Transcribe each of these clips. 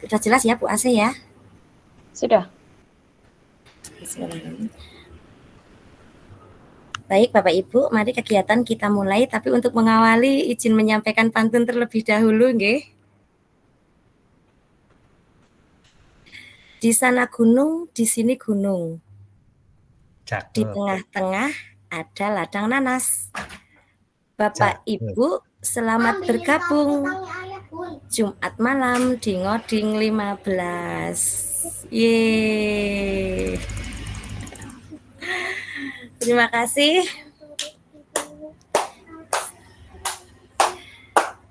Sudah jelas ya Bu Asih ya? Sudah. Bismillahirrahmanirrahim. Baik Bapak Ibu, mari kegiatan kita mulai, tapi untuk mengawali izin menyampaikan pantun terlebih dahulu nggih. Di sana gunung, di sini gunung. Cakep. Di tengah-tengah ada ladang nanas. Bapak Ibu, selamat bergabung. Jumat malam di Ngoding 15. Yeay. Terima kasih.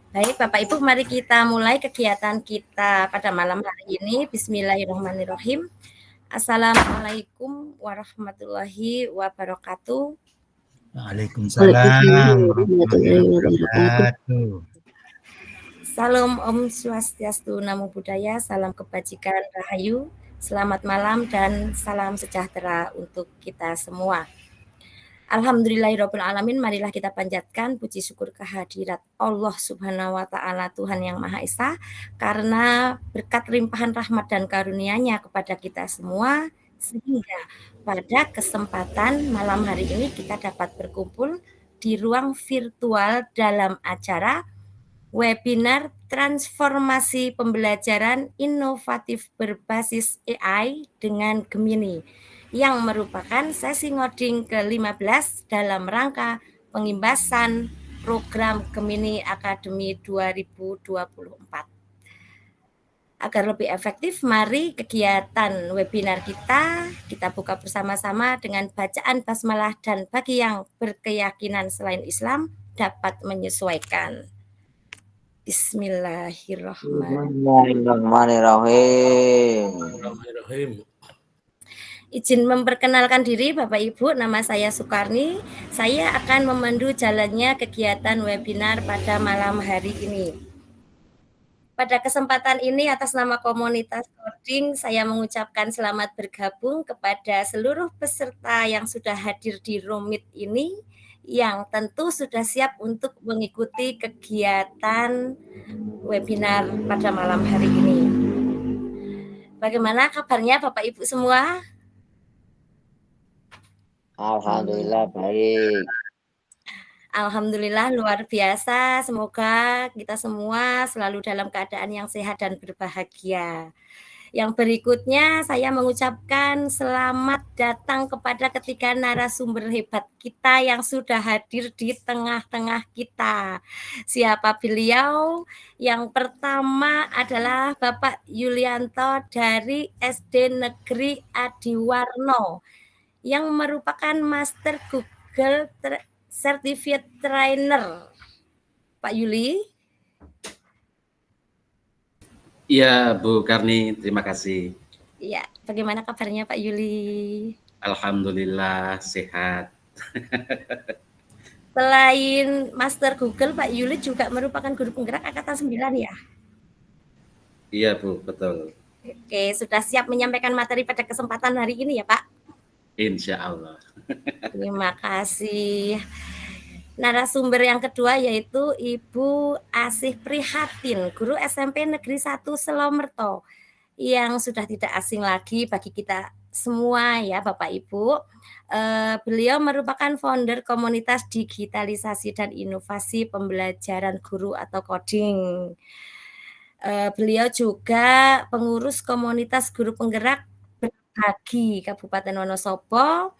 Baik Bapak Ibu, mari kita mulai kegiatan kita pada malam hari ini. Bismillahirrahmanirrahim. Assalamualaikum warahmatullahi wabarakatuh. Waalaikumsalam warahmatullahi wabarakatuh. Salam Om Swastiastu, Namo Buddhaya, salam kebajikan, rahayu, selamat malam dan salam sejahtera untuk kita semua. Alhamdulillahirabbil alamin, marilah kita panjatkan puji syukur kehadirat Allah Subhanahu wa taala, Tuhan yang Maha Esa, karena berkat limpahan rahmat dan karunia-Nya kepada kita semua, sehingga pada kesempatan malam hari ini kita dapat berkumpul di ruang virtual dalam acara webinar transformasi pembelajaran inovatif berbasis AI dengan Gemini, yang merupakan sesi ngoding ke-15 dalam rangka pengimbasan program Gemini Academy 2024. Agar lebih efektif, mari kegiatan webinar kita buka bersama-sama dengan bacaan basmalah, dan bagi yang berkeyakinan selain Islam dapat menyesuaikan. Bismillahirrahmanirrahim. Izin memperkenalkan diri Bapak Ibu, nama saya Sukarni. Saya akan memandu jalannya kegiatan webinar pada malam hari ini. Pada kesempatan ini atas nama komunitas coding, saya mengucapkan selamat bergabung kepada seluruh peserta yang sudah hadir di Room Meet ini, yang tentu sudah siap untuk mengikuti kegiatan webinar pada malam hari ini. Bagaimana kabarnya Bapak Ibu semua? Alhamdulillah baik. Alhamdulillah luar biasa. Semoga kita semua selalu dalam keadaan yang sehat dan berbahagia. Yang berikutnya saya mengucapkan selamat datang kepada ketiga narasumber hebat kita yang sudah hadir di tengah-tengah kita. Siapa beliau? Yang pertama adalah Bapak Yulianto dari SD Negeri Adiwarno, yang merupakan Master Google Certified Trainer. Pak Yuli. Iya, Bu Karni, terima kasih. Iya, bagaimana kabarnya Pak Yuli? Alhamdulillah sehat. Selain Master Google, Pak Yuli juga merupakan guru penggerak Angkatan 9 ya? Iya, Bu, betul. Oke, sudah siap menyampaikan materi pada kesempatan hari ini ya, Pak? Insya Allah. Terima kasih. Narasumber yang kedua yaitu Ibu Asih Prihatin, guru SMP Negeri 1 Selomerto, yang sudah tidak asing lagi bagi kita semua ya Bapak Ibu. Beliau merupakan founder komunitas digitalisasi dan inovasi pembelajaran guru atau coding. Beliau juga pengurus komunitas guru penggerak Berbagi Kabupaten Wonosobo,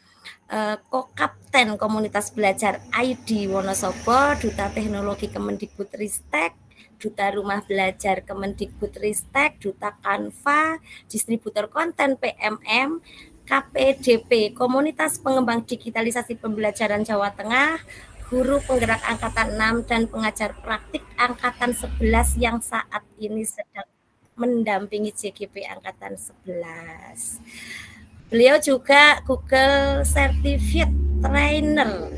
Ko-Kapten Komunitas Belajar ID Wonosobo, Duta Teknologi Kemendikbudristek, Duta Rumah Belajar Kemendikbudristek, Duta Canva, Distributor Konten PMM, KPDP Komunitas Pengembang Digitalisasi Pembelajaran Jawa Tengah, Guru Penggerak Angkatan 6 dan pengajar praktik Angkatan 11 yang saat ini sedang mendampingi JGP Angkatan 11. Beliau juga Google Certified Trainer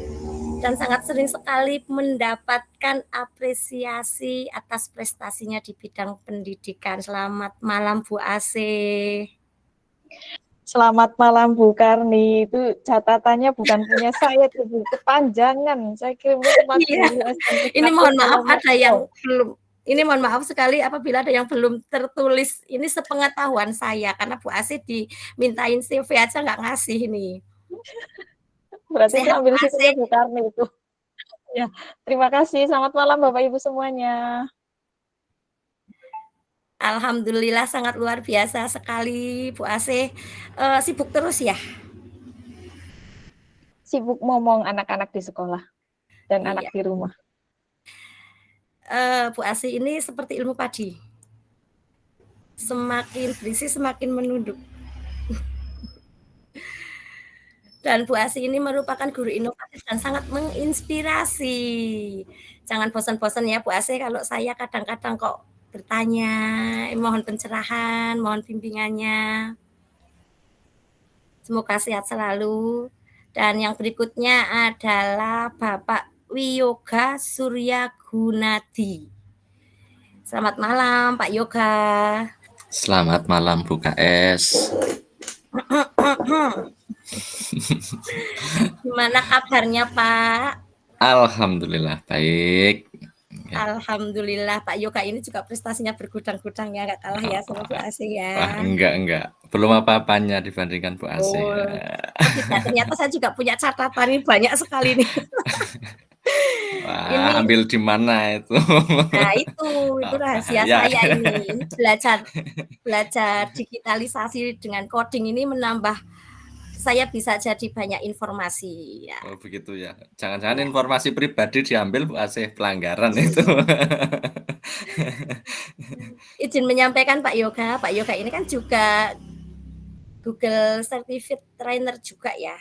dan sangat sering sekali mendapatkan apresiasi atas prestasinya di bidang pendidikan. Selamat malam Bu Asih. Selamat malam Bu Karni. Itu catatannya bukan punya saya, itu kepanjangan. Saya kirim ke tempat Ini mohon maaf ada yang Ini mohon maaf sekali apabila ada yang belum tertulis. Ini sepengetahuan saya karena Bu Asih dimintain CV aja nggak ngasih ini. Berarti itu Sehat ambil Bu CV-nya Asih. Bu Karni itu. Ya, terima kasih. Selamat malam Bapak Ibu semuanya. Alhamdulillah sangat luar biasa sekali Bu Asih. Sibuk terus ya? Sibuk ngomong anak-anak di sekolah dan Iya. anak di rumah. Bu Asih ini seperti ilmu padi. Semakin berisi semakin menunduk. Dan Bu Asih ini merupakan guru inovatif dan sangat menginspirasi. Jangan bosan-bosan ya Bu Asih kalau saya kadang-kadang kok bertanya, mohon pencerahan, mohon bimbingannya. Semoga sehat selalu. Dan yang berikutnya adalah Bapak Wiyoga Surya Gunadi. Selamat malam Pak Yoga. Selamat malam Bu KS. Gimana kabarnya Pak? Alhamdulillah baik. Ya. Alhamdulillah Pak Yoga ini juga prestasinya bergudang-gudang ya, nggak kalah ya sama Bu Asih Wah, ya. enggak. Belum apa-apanya dibandingkan Bu Asih. Oh, tidak, ternyata saya juga punya catatan ini banyak sekali nih. Wah, Ini ambil di mana itu? nah itu rahasia Ya. saya ini. Belajar digitalisasi dengan coding ini menambah saya bisa jadi banyak informasi ya. Oh begitu ya. Jangan-jangan informasi pribadi diambil Bu Asih, pelanggaran itu. Izin menyampaikan Pak Yoga ini kan juga Google Certified Trainer juga ya.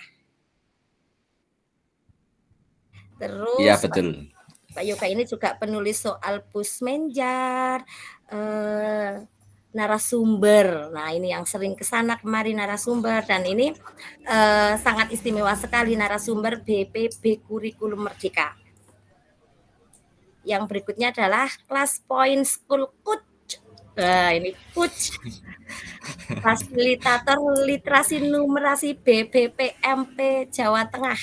Terus Iya betul. Pak Yoga ini juga penulis soal Pusmenjar, narasumber. Nah ini yang sering kesana kemari narasumber dan ini sangat istimewa sekali narasumber BPB Kurikulum Merdeka. Yang berikutnya adalah Class Point School Coach. Nah ini Coach. Fasilitator Literasi Numerasi BBPMP Jawa Tengah.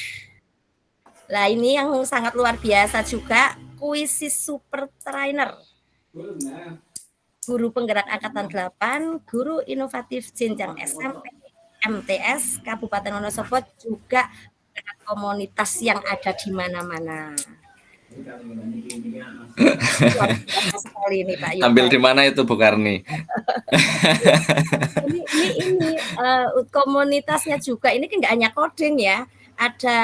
Nah ini yang sangat luar biasa juga, Kuisis Super Trainer. Guru penggerak Angkatan 8, guru inovatif jenjang SMP, MTS, Kabupaten Wonosobo juga komunitas yang ada di mana-mana. Luar biasa sekali ini Pak Yoga. Ambil di mana itu Bu Karni? ini komunitasnya juga ini kan nggak hanya coding ya, ada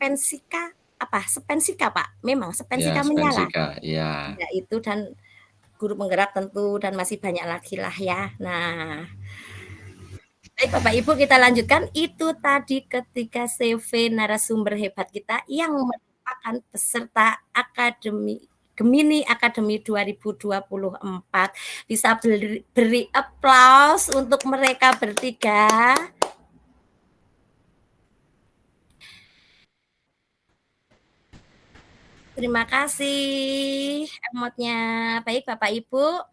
Spensika Pak, memang Spensika Ya, menyala. Spensika, ya. Ya itu dan guru penggerak tentu dan masih banyak lagi lah ya. Nah, baik Bapak Ibu kita lanjutkan. Itu tadi ketika CV narasumber hebat kita yang merupakan peserta Gemini Academy 2024. Bisa beri aplaus untuk mereka bertiga. Terima kasih emotnya. Baik Bapak Ibu,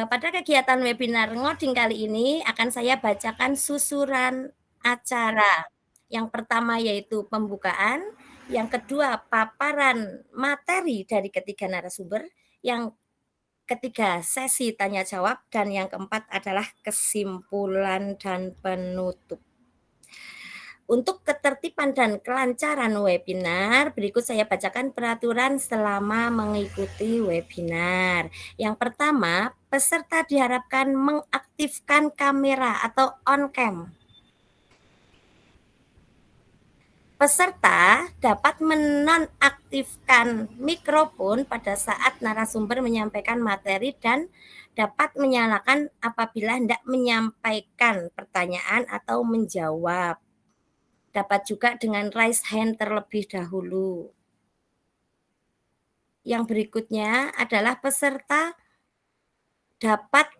pada kegiatan webinar ngoding kali ini akan saya bacakan susuran acara. Yang pertama yaitu pembukaan, yang kedua paparan materi dari ketiga narasumber, yang ketiga sesi tanya jawab, dan yang keempat adalah kesimpulan dan penutup. Untuk ketertiban dan kelancaran webinar, berikut saya bacakan peraturan selama mengikuti webinar. Yang pertama, peserta diharapkan mengaktifkan kamera atau on cam. Peserta dapat menonaktifkan mikrofon pada saat narasumber menyampaikan materi dan dapat menyalakan apabila hendak menyampaikan pertanyaan atau menjawab. Dapat juga dengan raise hand terlebih dahulu. Yang berikutnya adalah peserta dapat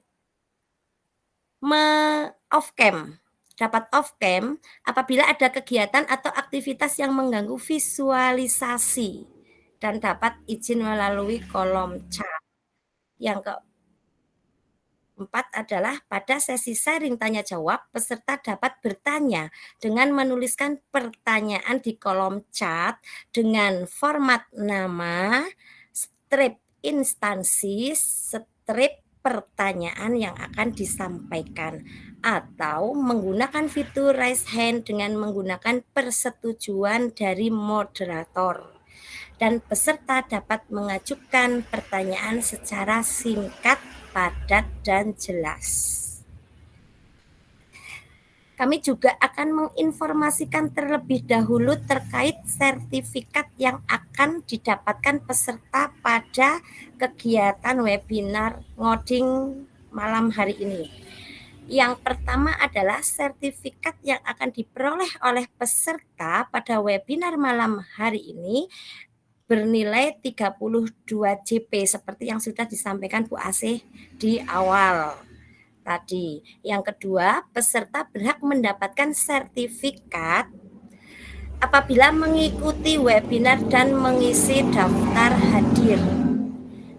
off cam. Dapat off cam apabila ada kegiatan atau aktivitas yang mengganggu visualisasi dan dapat izin melalui kolom chat. Yang keempat adalah pada sesi sharing tanya jawab, peserta dapat bertanya dengan menuliskan pertanyaan di kolom chat dengan format nama, strip instansi, strip pertanyaan yang akan disampaikan, atau menggunakan fitur raise hand dengan menggunakan persetujuan dari moderator. Dan peserta dapat mengajukan pertanyaan secara singkat, padat, dan jelas. Kami juga akan menginformasikan terlebih dahulu terkait sertifikat yang akan didapatkan peserta pada kegiatan webinar ngoding malam hari ini. Yang pertama adalah sertifikat yang akan diperoleh oleh peserta pada webinar malam hari ini bernilai 32 JP seperti yang sudah disampaikan Bu Asih di awal tadi. Yang kedua, peserta berhak mendapatkan sertifikat apabila mengikuti webinar dan mengisi daftar hadir.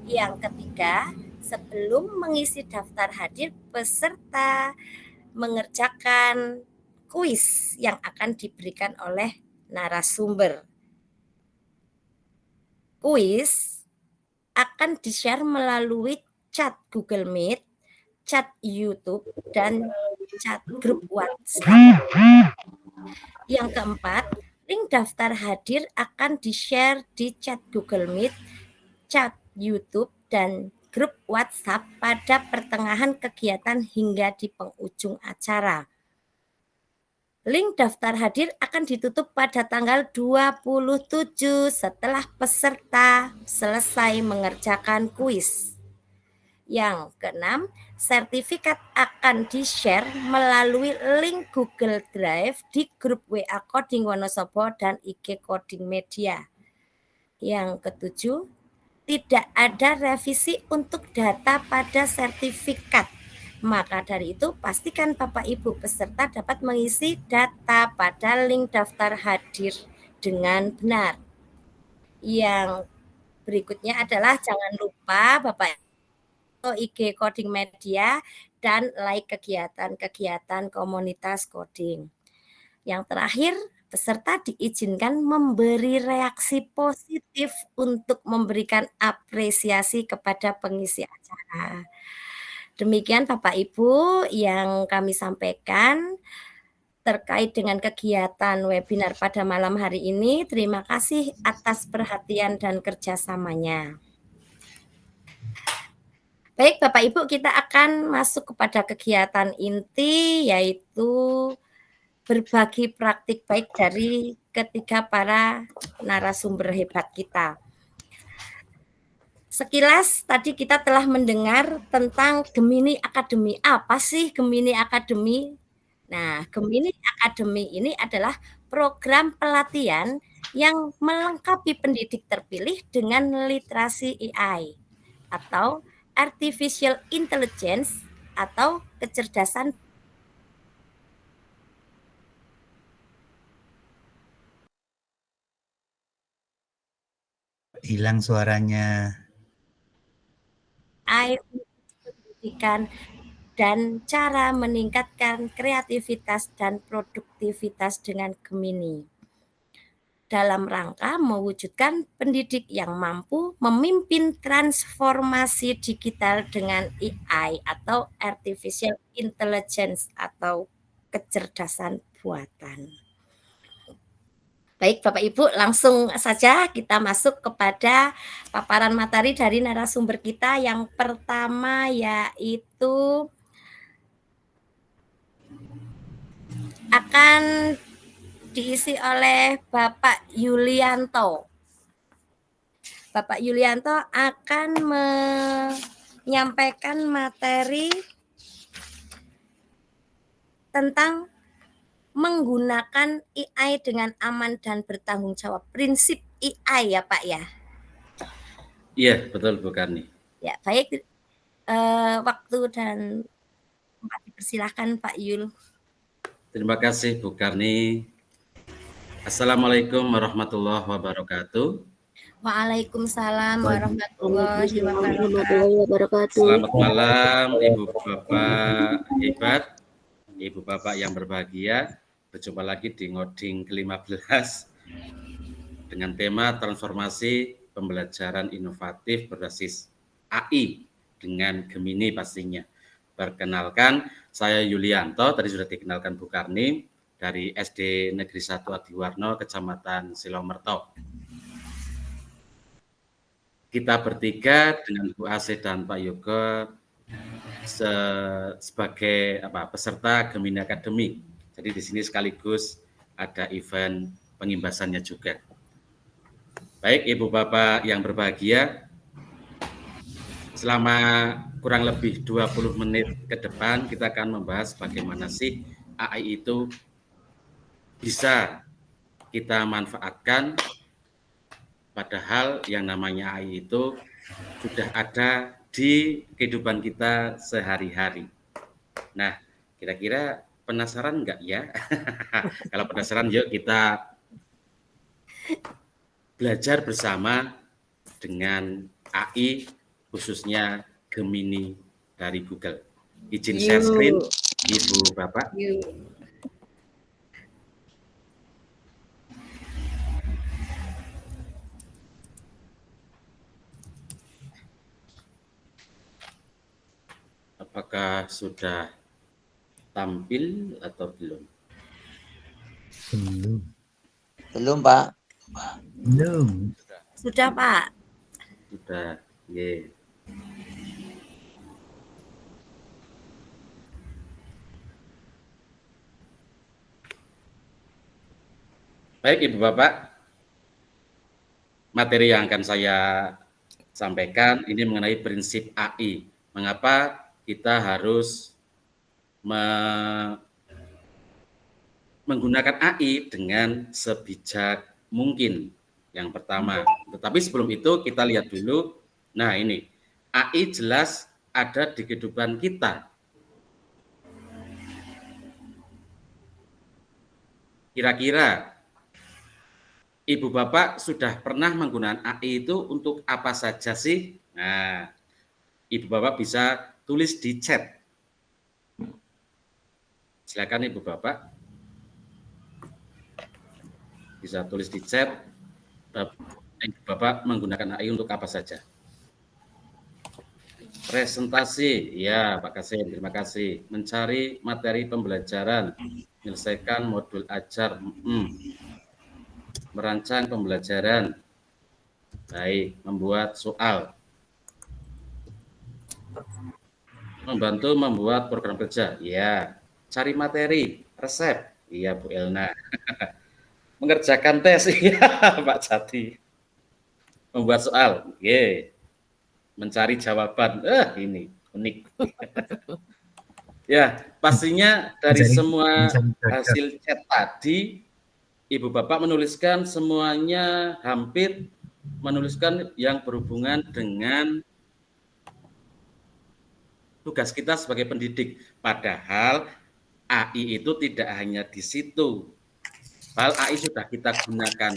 Yang ketiga, sebelum mengisi daftar hadir, peserta mengerjakan kuis yang akan diberikan oleh narasumber. Kuis akan di-share melalui chat Google Meet, chat YouTube, dan chat grup WhatsApp. Yang keempat, link daftar hadir akan di-share di chat Google Meet, chat YouTube, dan grup WhatsApp pada pertengahan kegiatan hingga di penghujung acara. Link daftar hadir akan ditutup pada tanggal 27 setelah peserta selesai mengerjakan kuis. Yang keenam, sertifikat akan di-share melalui link Google Drive di grup WA Coding Wonosobo dan IG Coding Media. Yang ketujuh, tidak ada revisi untuk data pada sertifikat. Maka dari itu, pastikan Bapak Ibu peserta dapat mengisi data pada link daftar hadir dengan benar. Yang berikutnya adalah jangan lupa Bapak IG Coding Media dan like kegiatan-kegiatan komunitas coding. Yang terakhir, peserta diizinkan memberi reaksi positif untuk memberikan apresiasi kepada pengisi acara. Demikian Bapak Ibu yang kami sampaikan terkait dengan kegiatan webinar pada malam hari ini. Terima kasih atas perhatian dan kerjasamanya. Baik Bapak Ibu, kita akan masuk kepada kegiatan inti, yaitu berbagi praktik baik dari ketiga para narasumber hebat kita. Sekilas tadi kita telah mendengar tentang Gemini Academy. Apa sih Gemini Academy? Nah, Gemini Academy ini adalah program pelatihan yang melengkapi pendidik terpilih dengan literasi AI atau Artificial Intelligence atau kecerdasan. Hilang suaranya. AI pendidikan dan cara meningkatkan kreativitas dan produktivitas dengan Gemini dalam rangka mewujudkan pendidik yang mampu memimpin transformasi digital dengan AI atau Artificial Intelligence atau kecerdasan buatan. Baik Bapak Ibu, langsung saja kita masuk kepada paparan materi dari narasumber kita. Yang pertama yaitu akan diisi oleh Bapak Yulianto. Bapak Yulianto akan menyampaikan materi tentang menggunakan AI dengan aman dan bertanggung jawab. Prinsip AI ya Pak ya? Iya, betul Bu Karni. Ya, baik. Waktu dan tempat dipersilahkan Pak Yul. Terima kasih Bu Karni. Assalamualaikum warahmatullahi wabarakatuh. Waalaikumsalam warahmatullahi wabarakatuh. Selamat malam Ibu Bapak hebat, Ibu Bapak yang berbahagia. Berjumpa lagi di ngoding ke-15 dengan tema transformasi pembelajaran inovatif berbasis AI dengan Gemini pastinya. Perkenalkan, saya Yulianto, tadi sudah dikenalkan Bu Karni, dari SD Negeri 1 Adiwarno, Kecamatan Silomerto. Kita bertiga dengan Bu Asih dan Pak Yoga sebagai peserta Gemini Academy. Jadi di sini sekaligus ada event pengimbasannya juga. Baik Ibu Bapak yang berbahagia, selama kurang lebih 20 menit ke depan kita akan membahas bagaimana sih AI itu bisa kita manfaatkan, padahal yang namanya AI itu sudah ada di kehidupan kita sehari-hari. Nah, kira-kira penasaran nggak ya? Kalau penasaran, yuk kita belajar bersama dengan AI, khususnya Gemini dari Google. Izin share screen, Ibu Bapak. Apakah sudah tampil atau belum? Belum. Belum, Pak. Belum. Sudah, Pak. Sudah, yeah. Baik Ibu Bapak, materi yang akan saya sampaikan ini mengenai prinsip AI. Mengapa kita harus menggunakan AI dengan sebijak mungkin, yang pertama. Tetapi sebelum itu kita lihat dulu, nah ini, AI jelas ada di kehidupan kita. Kira-kira Ibu Bapak sudah pernah menggunakan AI itu untuk apa saja sih? Nah, Ibu Bapak bisa tulis di chat. Silakan Ibu Bapak. Bisa tulis di chat. Ibu Bapak menggunakan AI untuk apa saja? Presentasi, ya Pak Kasim, terima kasih. Mencari materi pembelajaran, menyelesaikan modul ajar, merancang pembelajaran, baik, membuat soal, membantu membuat program kerja, ya, cari materi, resep, iya Bu Elna, mengerjakan tes, iya Pak Jati, membuat soal, mencari jawaban, ini unik. Ya, pastinya dari semua hasil chat tadi, Ibu Bapak menuliskan semuanya hampir menuliskan yang berhubungan dengan tugas kita sebagai pendidik. Padahal AI itu tidak hanya di situ. Padahal AI sudah kita gunakan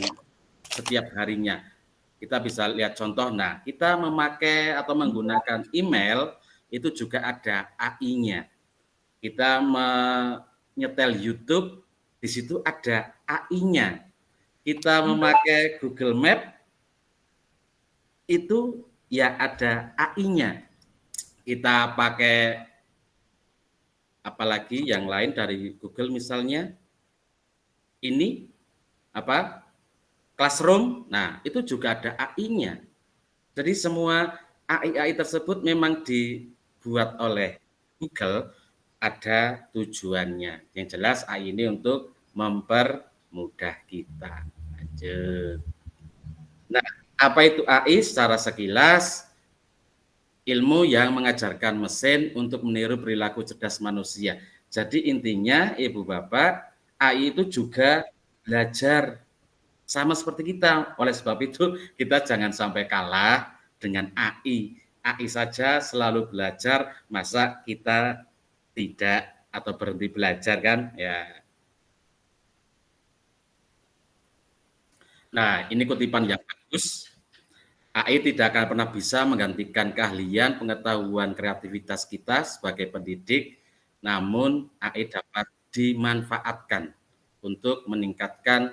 setiap harinya. Kita bisa lihat contoh, nah kita memakai atau menggunakan email itu juga ada AI-nya. Kita menyetel YouTube, di situ ada AI-nya. Kita memakai Google Map, itu ya ada AI-nya. Kita pakai apalagi yang lain dari Google misalnya, ini Classroom, nah itu juga ada AI-nya. Jadi semua AI tersebut memang dibuat oleh Google, ada tujuannya. Yang jelas AI ini untuk mempermudah kita. Lanjut. Nah, apa itu AI? Secara sekilas, ilmu yang mengajarkan mesin untuk meniru perilaku cerdas manusia. Jadi intinya, Ibu Bapak, AI itu juga belajar sama seperti kita. Oleh sebab itu, kita jangan sampai kalah dengan AI. AI saja selalu belajar, masa kita tidak atau berhenti belajar kan? Ya. Nah, ini kutipan yang bagus. AI tidak akan pernah bisa menggantikan keahlian, pengetahuan, kreativitas kita sebagai pendidik, namun AI dapat dimanfaatkan untuk meningkatkan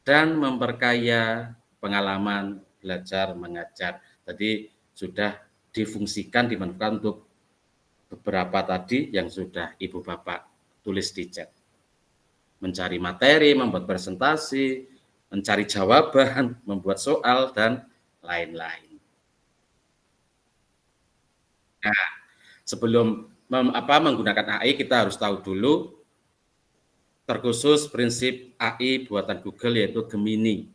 dan memperkaya pengalaman belajar mengajar. Tadi sudah difungsikan, dimanfaatkan untuk beberapa tadi yang sudah Ibu Bapak tulis di chat. Mencari materi, membuat presentasi, mencari jawaban, membuat soal, dan lain-lain. Nah, sebelum menggunakan AI, kita harus tahu dulu terkhusus prinsip AI buatan Google, yaitu Gemini.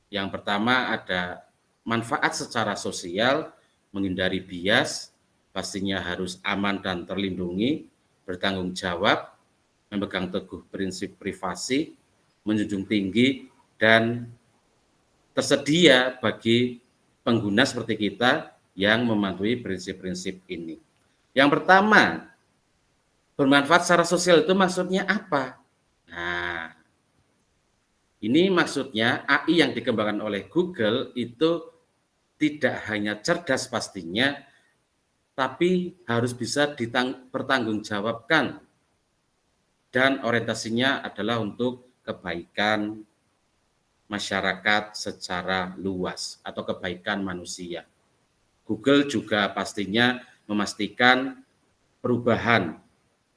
Yang pertama ada manfaat secara sosial, menghindari bias, pastinya harus aman dan terlindungi, bertanggung jawab, memegang teguh prinsip privasi, menjunjung tinggi, dan tersedia bagi pengguna seperti kita yang mematuhi prinsip-prinsip ini. Yang pertama, bermanfaat secara sosial itu maksudnya apa? Nah, ini maksudnya AI yang dikembangkan oleh Google itu tidak hanya cerdas pastinya, tapi harus bisa dipertanggungjawabkan, dan orientasinya adalah untuk kebaikan masyarakat secara luas atau kebaikan manusia. Google juga pastinya memastikan perubahan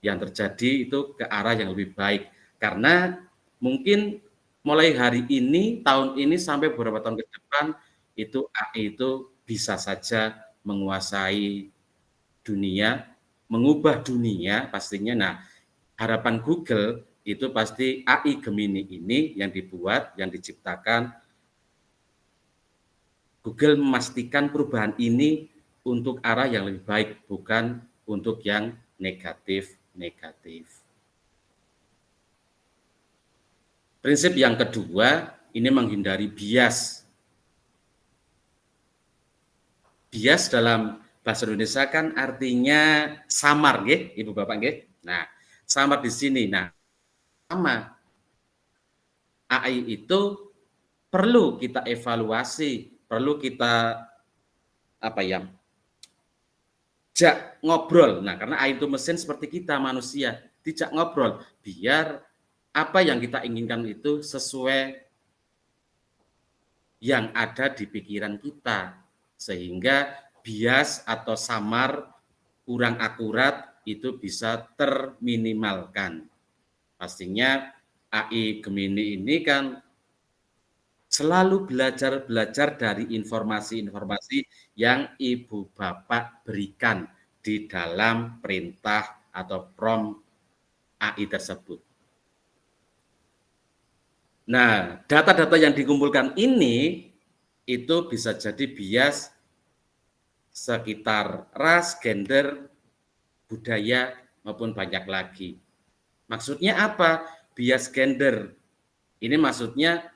yang terjadi itu ke arah yang lebih baik, karena mungkin mulai hari ini, tahun ini sampai beberapa tahun ke depan itu AI itu bisa saja menguasai dunia, mengubah dunia pastinya. Nah, harapan Google itu pasti AI Gemini ini yang dibuat, yang diciptakan, Google memastikan perubahan ini untuk arah yang lebih baik, bukan untuk yang negatif-negatif. Prinsip yang kedua, ini menghindari bias. Bias dalam bahasa Indonesia kan artinya samar, nggih, Ibu Bapak nggih. Nah, samar di sini. Nah, sama AI itu perlu kita evaluasi, perlu kita jak ngobrol. Nah, karena AI itu mesin seperti kita manusia, dijak ngobrol biar apa yang kita inginkan itu sesuai yang ada di pikiran kita, sehingga bias atau samar, kurang akurat itu bisa terminimalkan. Pastinya AI Gemini ini kan selalu belajar dari informasi-informasi yang Ibu Bapak berikan di dalam perintah atau prompt AI tersebut. Nah, data-data yang dikumpulkan ini itu bisa jadi bias sekitar ras, gender, budaya, maupun banyak lagi. Maksudnya apa? Bias gender. Ini maksudnya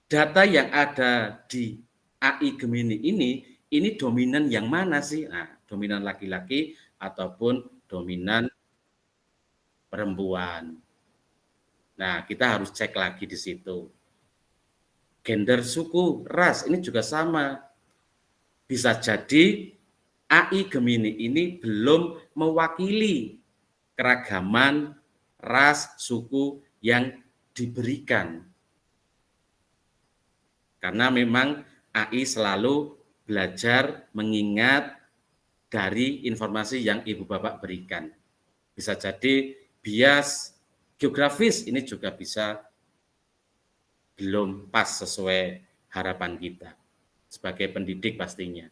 data yang ada di AI Gemini ini dominan yang mana sih? Nah, dominan laki-laki ataupun dominan perempuan. Nah, kita harus cek lagi di situ. Gender, suku, ras, ini juga sama. Bisa jadi AI Gemini ini belum mewakili keragaman ras, suku yang diberikan. Karena memang AI selalu belajar mengingat dari informasi yang Ibu Bapak berikan. Bisa jadi bias geografis ini juga bisa belum pas sesuai harapan kita sebagai pendidik pastinya.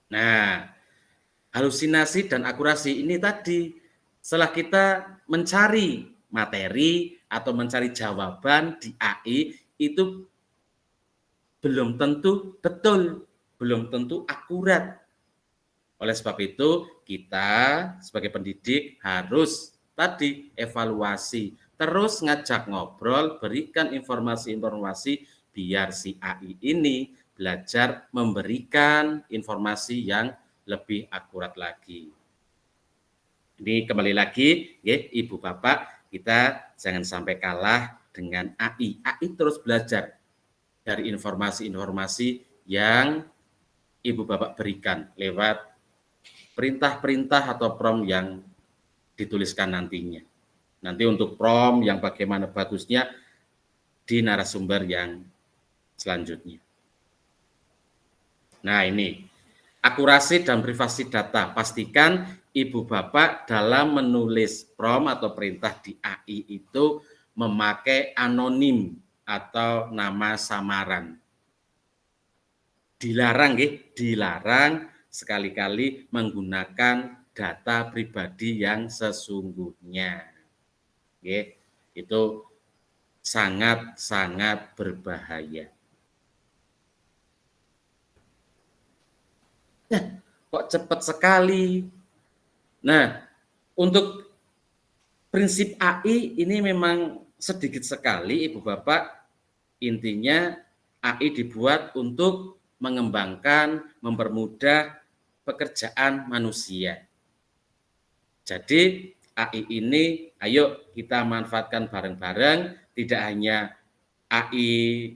Nah, halusinasi dan akurasi ini tadi setelah kita mencari materi atau mencari jawaban di AI itu belum tentu betul, belum tentu akurat. Oleh sebab itu, kita sebagai pendidik harus tadi evaluasi, terus ngajak ngobrol, berikan informasi-informasi biar si AI ini belajar memberikan informasi yang lebih akurat lagi. Ini kembali lagi, ya, Ibu Bapak, kita jangan sampai kalah dengan AI. AI terus belajar dari informasi-informasi yang Ibu Bapak berikan lewat perintah-perintah atau prompt yang dituliskan nantinya. Nanti untuk prompt yang bagaimana bagusnya di narasumber yang selanjutnya. Nah, ini akurasi dan privasi data. Pastikan Ibu Bapak dalam menulis prompt atau perintah di AI itu memakai anonim atau nama samaran. Dilarang, dilarang sekali-kali menggunakan data pribadi yang sesungguhnya. Itu sangat-sangat berbahaya. Nah, kok cepat sekali. Nah, untuk prinsip AI ini memang sedikit sekali, Ibu Bapak. Intinya AI dibuat untuk mengembangkan, mempermudah pekerjaan manusia. Jadi AI ini ayo kita manfaatkan bareng-bareng, tidak hanya AI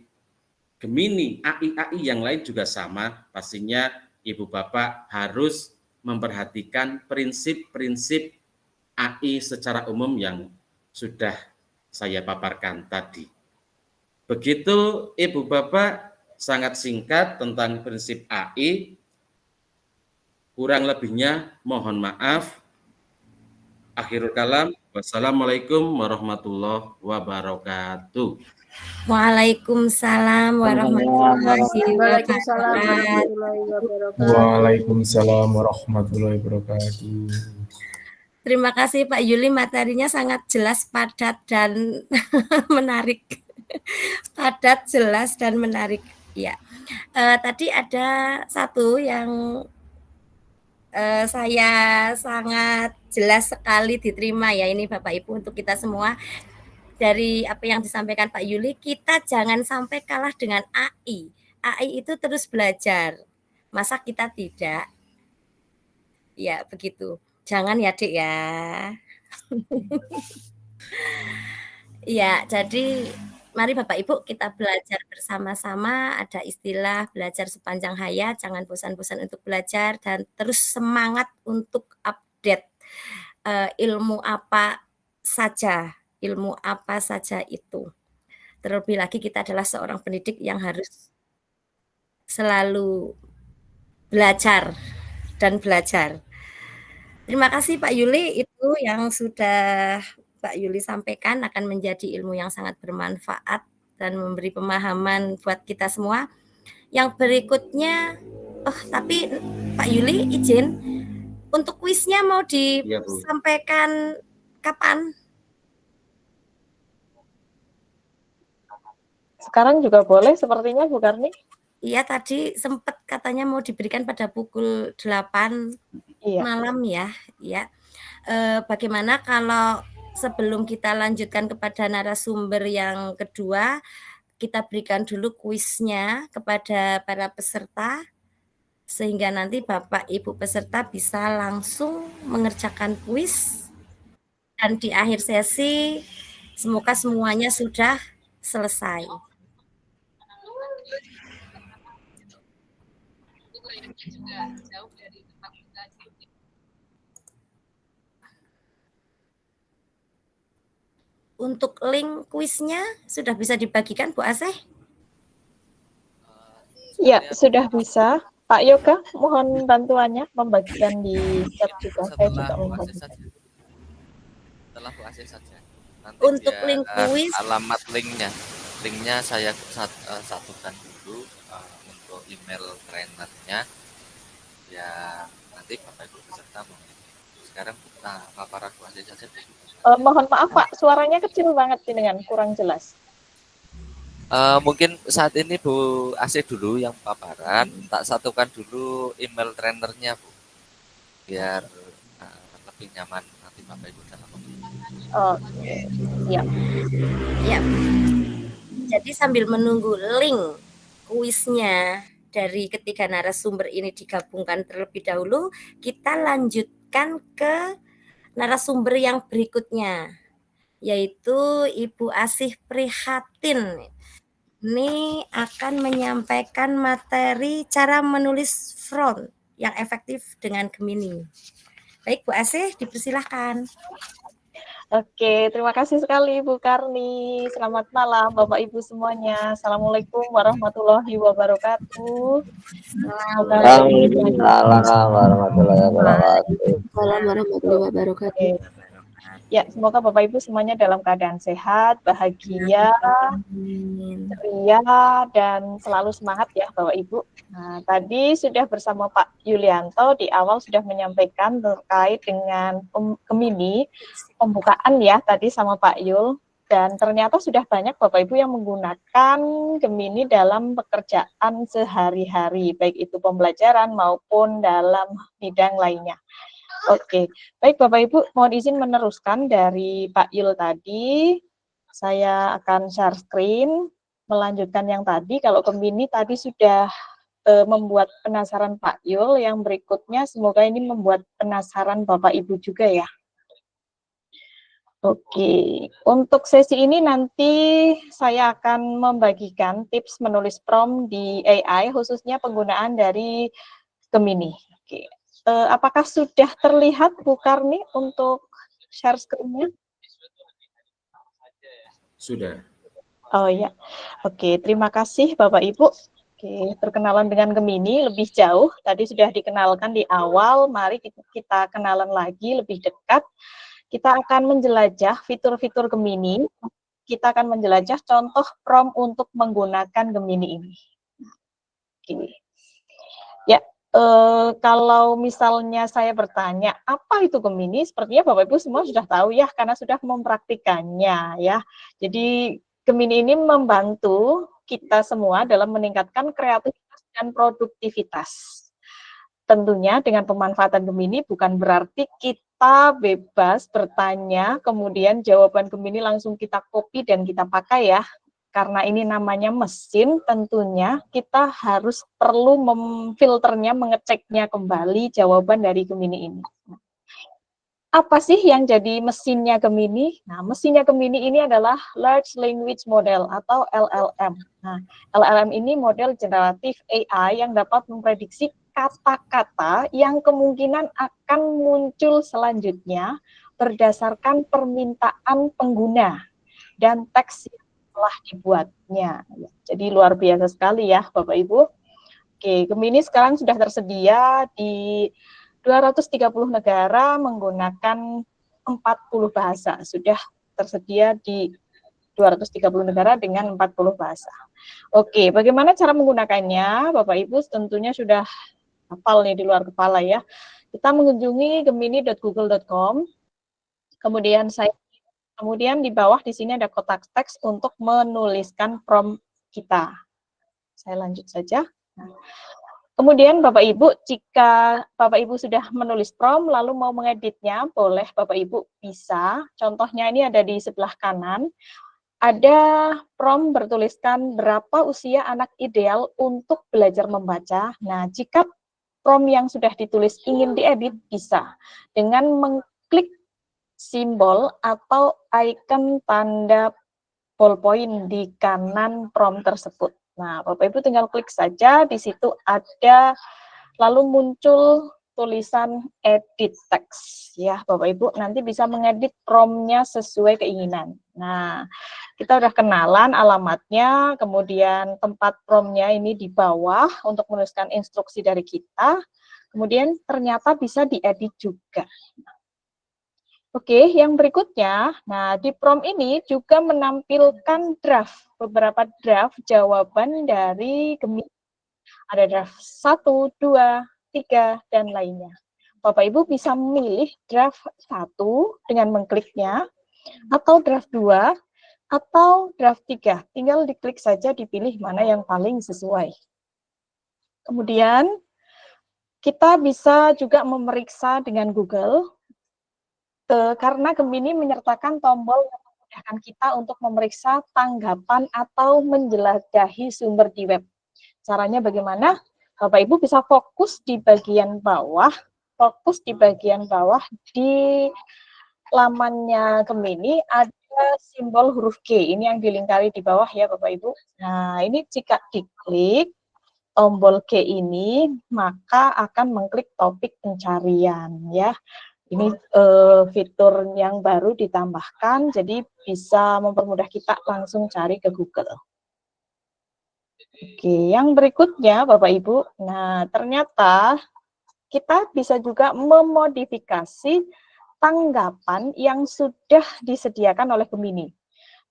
Gemini, AI yang lain juga sama. Pastinya Ibu Bapak harus memperhatikan prinsip-prinsip AI secara umum yang sudah saya paparkan tadi. Begitu Ibu Bapak, sangat singkat tentang prinsip AI. Kurang lebihnya mohon maaf. Akhirul kalam, wassalamualaikum warahmatullahi wabarakatuh. Waalaikumsalam warahmatullahi Waalaikumsalam wabarakatuh. warahmatullahi wabarakatuh. Waalaikumsalam warahmatullahi wabarakatuh. Terima kasih Pak Yuli, materinya sangat jelas, padat, dan menarik. Padat, jelas, dan menarik. Ya, tadi ada satu yang saya sangat jelas sekali diterima ya, ini Bapak Ibu untuk kita semua. Dari apa yang disampaikan Pak Yuli, kita jangan sampai kalah dengan AI. AI itu terus belajar. Masa kita tidak? Ya, begitu. Jangan ya, Dik ya. Ya, jadi mari Bapak Ibu kita belajar bersama-sama. Ada istilah belajar sepanjang hayat, jangan bosan-bosan untuk belajar dan terus semangat untuk update ilmu apa saja itu. Terlebih lagi kita adalah seorang pendidik yang harus selalu belajar dan belajar. Terima kasih Pak Yuli, itu yang sudah Pak Yuli sampaikan akan menjadi ilmu yang sangat bermanfaat dan memberi pemahaman buat kita semua. Yang berikutnya, tapi Pak Yuli izin, untuk kuisnya mau disampaikan kapan? Sekarang juga boleh sepertinya Bu Karni. Iya, tadi sempat katanya mau diberikan pada pukul 8 malam ya. Bagaimana kalau sebelum kita lanjutkan kepada narasumber yang kedua, kita berikan dulu kuisnya kepada para peserta, sehingga nanti Bapak Ibu peserta bisa langsung mengerjakan kuis, dan di akhir sesi semoga semuanya sudah selesai. Untuk link kuisnya sudah bisa dibagikan Bu Aseh? Ya, sudah bisa. Pak Yoga, mohon bantuannya membagikan di chat juga. Saya juga membagikan. Setelah Bu Asih saja. Nanti untuk link kuis, alamat linknya saya satukan dulu untuk email trainernya. Ya, nanti Bapak Ibu peserta mungkin. Sekarang kita paparan Bu Asih saja. Mohon maaf Pak, suaranya kecil banget dengan kurang jelas. Mungkin saat ini Bu Asih dulu yang paparan, tak satukan dulu email trainernya Bu, biar lebih nyaman nanti Bapak Ibu dalam Oke, siap. Ya. Jadi sambil menunggu link kuisnya dari ketiga narasumber ini digabungkan terlebih dahulu, kita lanjutkan ke narasumber yang berikutnya, yaitu Ibu Asih Prihatin. Ini akan menyampaikan materi cara menulis front yang efektif dengan Gemini. Baik Bu Asih, dipersilahkan. Oke, terima kasih sekali Bu Karni. Selamat malam Bapak Ibu semuanya. Assalamualaikum warahmatullahi wabarakatuh. Semoga Waalaikumsalam warahmatullahi wabarakatuh. Waalaikumsalam warahmatullahi wabarakatuh. Oke. Ya, semoga Bapak Ibu semuanya dalam keadaan sehat, bahagia, ceria, dan selalu semangat ya Bapak Ibu. Nah, tadi sudah bersama Pak Yulianto di awal sudah menyampaikan terkait dengan Gemini, pembukaan ya tadi sama Pak Yul. Dan ternyata sudah banyak Bapak Ibu yang menggunakan Gemini dalam pekerjaan sehari-hari, baik itu pembelajaran maupun dalam bidang lainnya. Oke, baik Bapak Ibu, mohon izin meneruskan dari Pak Yul tadi. Saya akan share screen, melanjutkan yang tadi. Kalau Gemini tadi sudah membuat penasaran Pak Yul, yang berikutnya semoga ini membuat penasaran Bapak Ibu juga ya. Oke, untuk sesi ini nanti saya akan membagikan tips menulis prompt di AI, khususnya penggunaan dari Gemini. Oke. Apakah sudah terlihat Bu Karni untuk share screen-nya? Sudah. Oh ya, oke. Terima kasih Bapak Ibu. Oke, perkenalan dengan Gemini lebih jauh. Tadi sudah dikenalkan di awal. Mari kita kenalan lagi lebih dekat. Kita akan menjelajah fitur-fitur Gemini. Kita akan menjelajah contoh prompt untuk menggunakan Gemini ini. Oke. Ya. Kalau misalnya saya bertanya, apa itu Gemini? Sepertinya Bapak Ibu semua sudah tahu ya, karena sudah mempraktikannya ya. Jadi Gemini ini membantu kita semua dalam meningkatkan kreativitas dan produktivitas. Tentunya dengan pemanfaatan Gemini bukan berarti kita bebas bertanya, kemudian jawaban Gemini langsung kita copy dan kita pakai ya. Karena ini namanya mesin, tentunya kita harus perlu memfilternya, mengeceknya kembali jawaban dari Gemini ini. Apa sih yang jadi mesinnya Gemini? Nah, mesinnya Gemini ini adalah Large Language Model atau LLM. Nah, LLM ini model generatif AI yang dapat memprediksi kata-kata yang kemungkinan akan muncul selanjutnya berdasarkan permintaan pengguna dan teks telah dibuatnya. Jadi luar biasa sekali ya Bapak Ibu. Oke, Gemini sekarang sudah tersedia di 230 negara menggunakan 40 bahasa. Sudah tersedia di 230 negara dengan 40 bahasa. Oke, bagaimana cara menggunakannya? Bapak Ibu tentunya sudah hafal nih di luar kepala ya. Kita mengunjungi gemini.google.com. Kemudian di bawah di sini ada kotak teks untuk menuliskan prompt kita. Saya lanjut saja. Kemudian Bapak Ibu, jika Bapak Ibu sudah menulis prompt lalu mau mengeditnya, boleh Bapak Ibu bisa. Contohnya ini ada di sebelah kanan. Ada prompt bertuliskan berapa usia anak ideal untuk belajar membaca. Nah, jika prompt yang sudah ditulis ingin diedit, bisa dengan mengklik simbol atau icon tanda ballpoint di kanan prompt tersebut. Nah, Bapak Ibu tinggal klik saja, di situ ada, lalu muncul tulisan edit text. Ya, Bapak Ibu nanti bisa mengedit promptnya sesuai keinginan. Nah, kita udah kenalan alamatnya, kemudian tempat promptnya ini di bawah untuk menuliskan instruksi dari kita, kemudian ternyata bisa diedit juga. Oke, yang berikutnya, nah di prompt ini juga menampilkan draft, beberapa draft jawaban dari Gemini. Ada draft 1, 2, 3, dan lainnya. Bapak Ibu bisa memilih draft 1 dengan mengkliknya, atau draft 2, atau draft 3. Tinggal diklik saja, dipilih mana yang paling sesuai. Kemudian, kita bisa juga memeriksa dengan Google, karena Gemini menyertakan tombol yang memudahkan kita untuk memeriksa tanggapan atau menjelajahi sumber di web. Caranya bagaimana? Bapak Ibu bisa fokus di bagian bawah, di lamannya Gemini ada simbol huruf G, ini yang dilingkari di bawah ya Bapak Ibu. Nah, ini jika diklik tombol G ini, maka akan mengklik topik pencarian ya. Ini fitur yang baru ditambahkan, jadi bisa mempermudah kita langsung cari ke Google. Oke, yang berikutnya Bapak Ibu, nah ternyata kita bisa juga memodifikasi tanggapan yang sudah disediakan oleh Gemini.